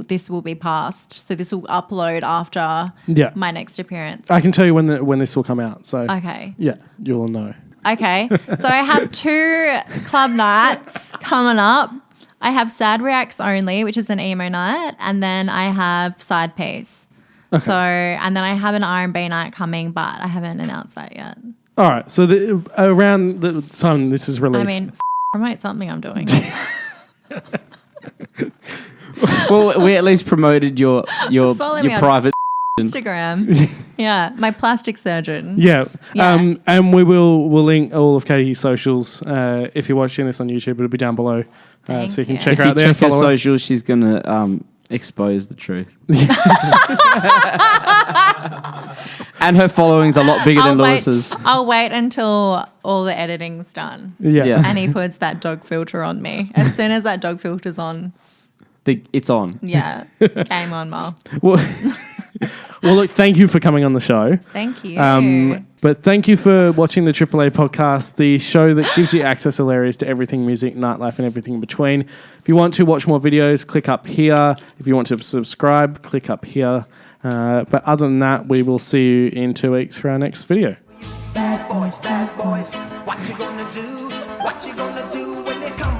this will be passed. So this will upload after my next appearance. I can tell you when this will come out. So okay. Yeah, you'll know. Okay. So I have 2 club nights coming up. I have Sad Reacts Only, which is an emo night, and then I have Side Piece. Okay. So, and then I have an R&B night coming, but I haven't announced that yet. All right. So around the time this is released, promote something I'm doing. Well, we at least promoted your private Instagram. Yeah, my plastic surgeon. Yeah. And we'll link all of KAYTY's socials. If you're watching this on YouTube, it'll be down below. So you can check her out there. If you check her socials, she's going to expose the truth. And her following's a lot bigger than Lewis's. I'll wait until all the editing's done. Yeah. And he puts that dog filter on me. As soon as that dog filter's on. It's on. Yeah. Game on, Mal. Well, look, thank you for coming on the show. Thank you. But thank you for watching the AAA podcast, the show that gives you access hilarious to everything music, nightlife, and everything in between. If you want to watch more videos, click up here. If you want to subscribe, click up here. But other than that, we will see you in 2 weeks for our next video. Bad boys, what you gonna do? What you gonna do when they come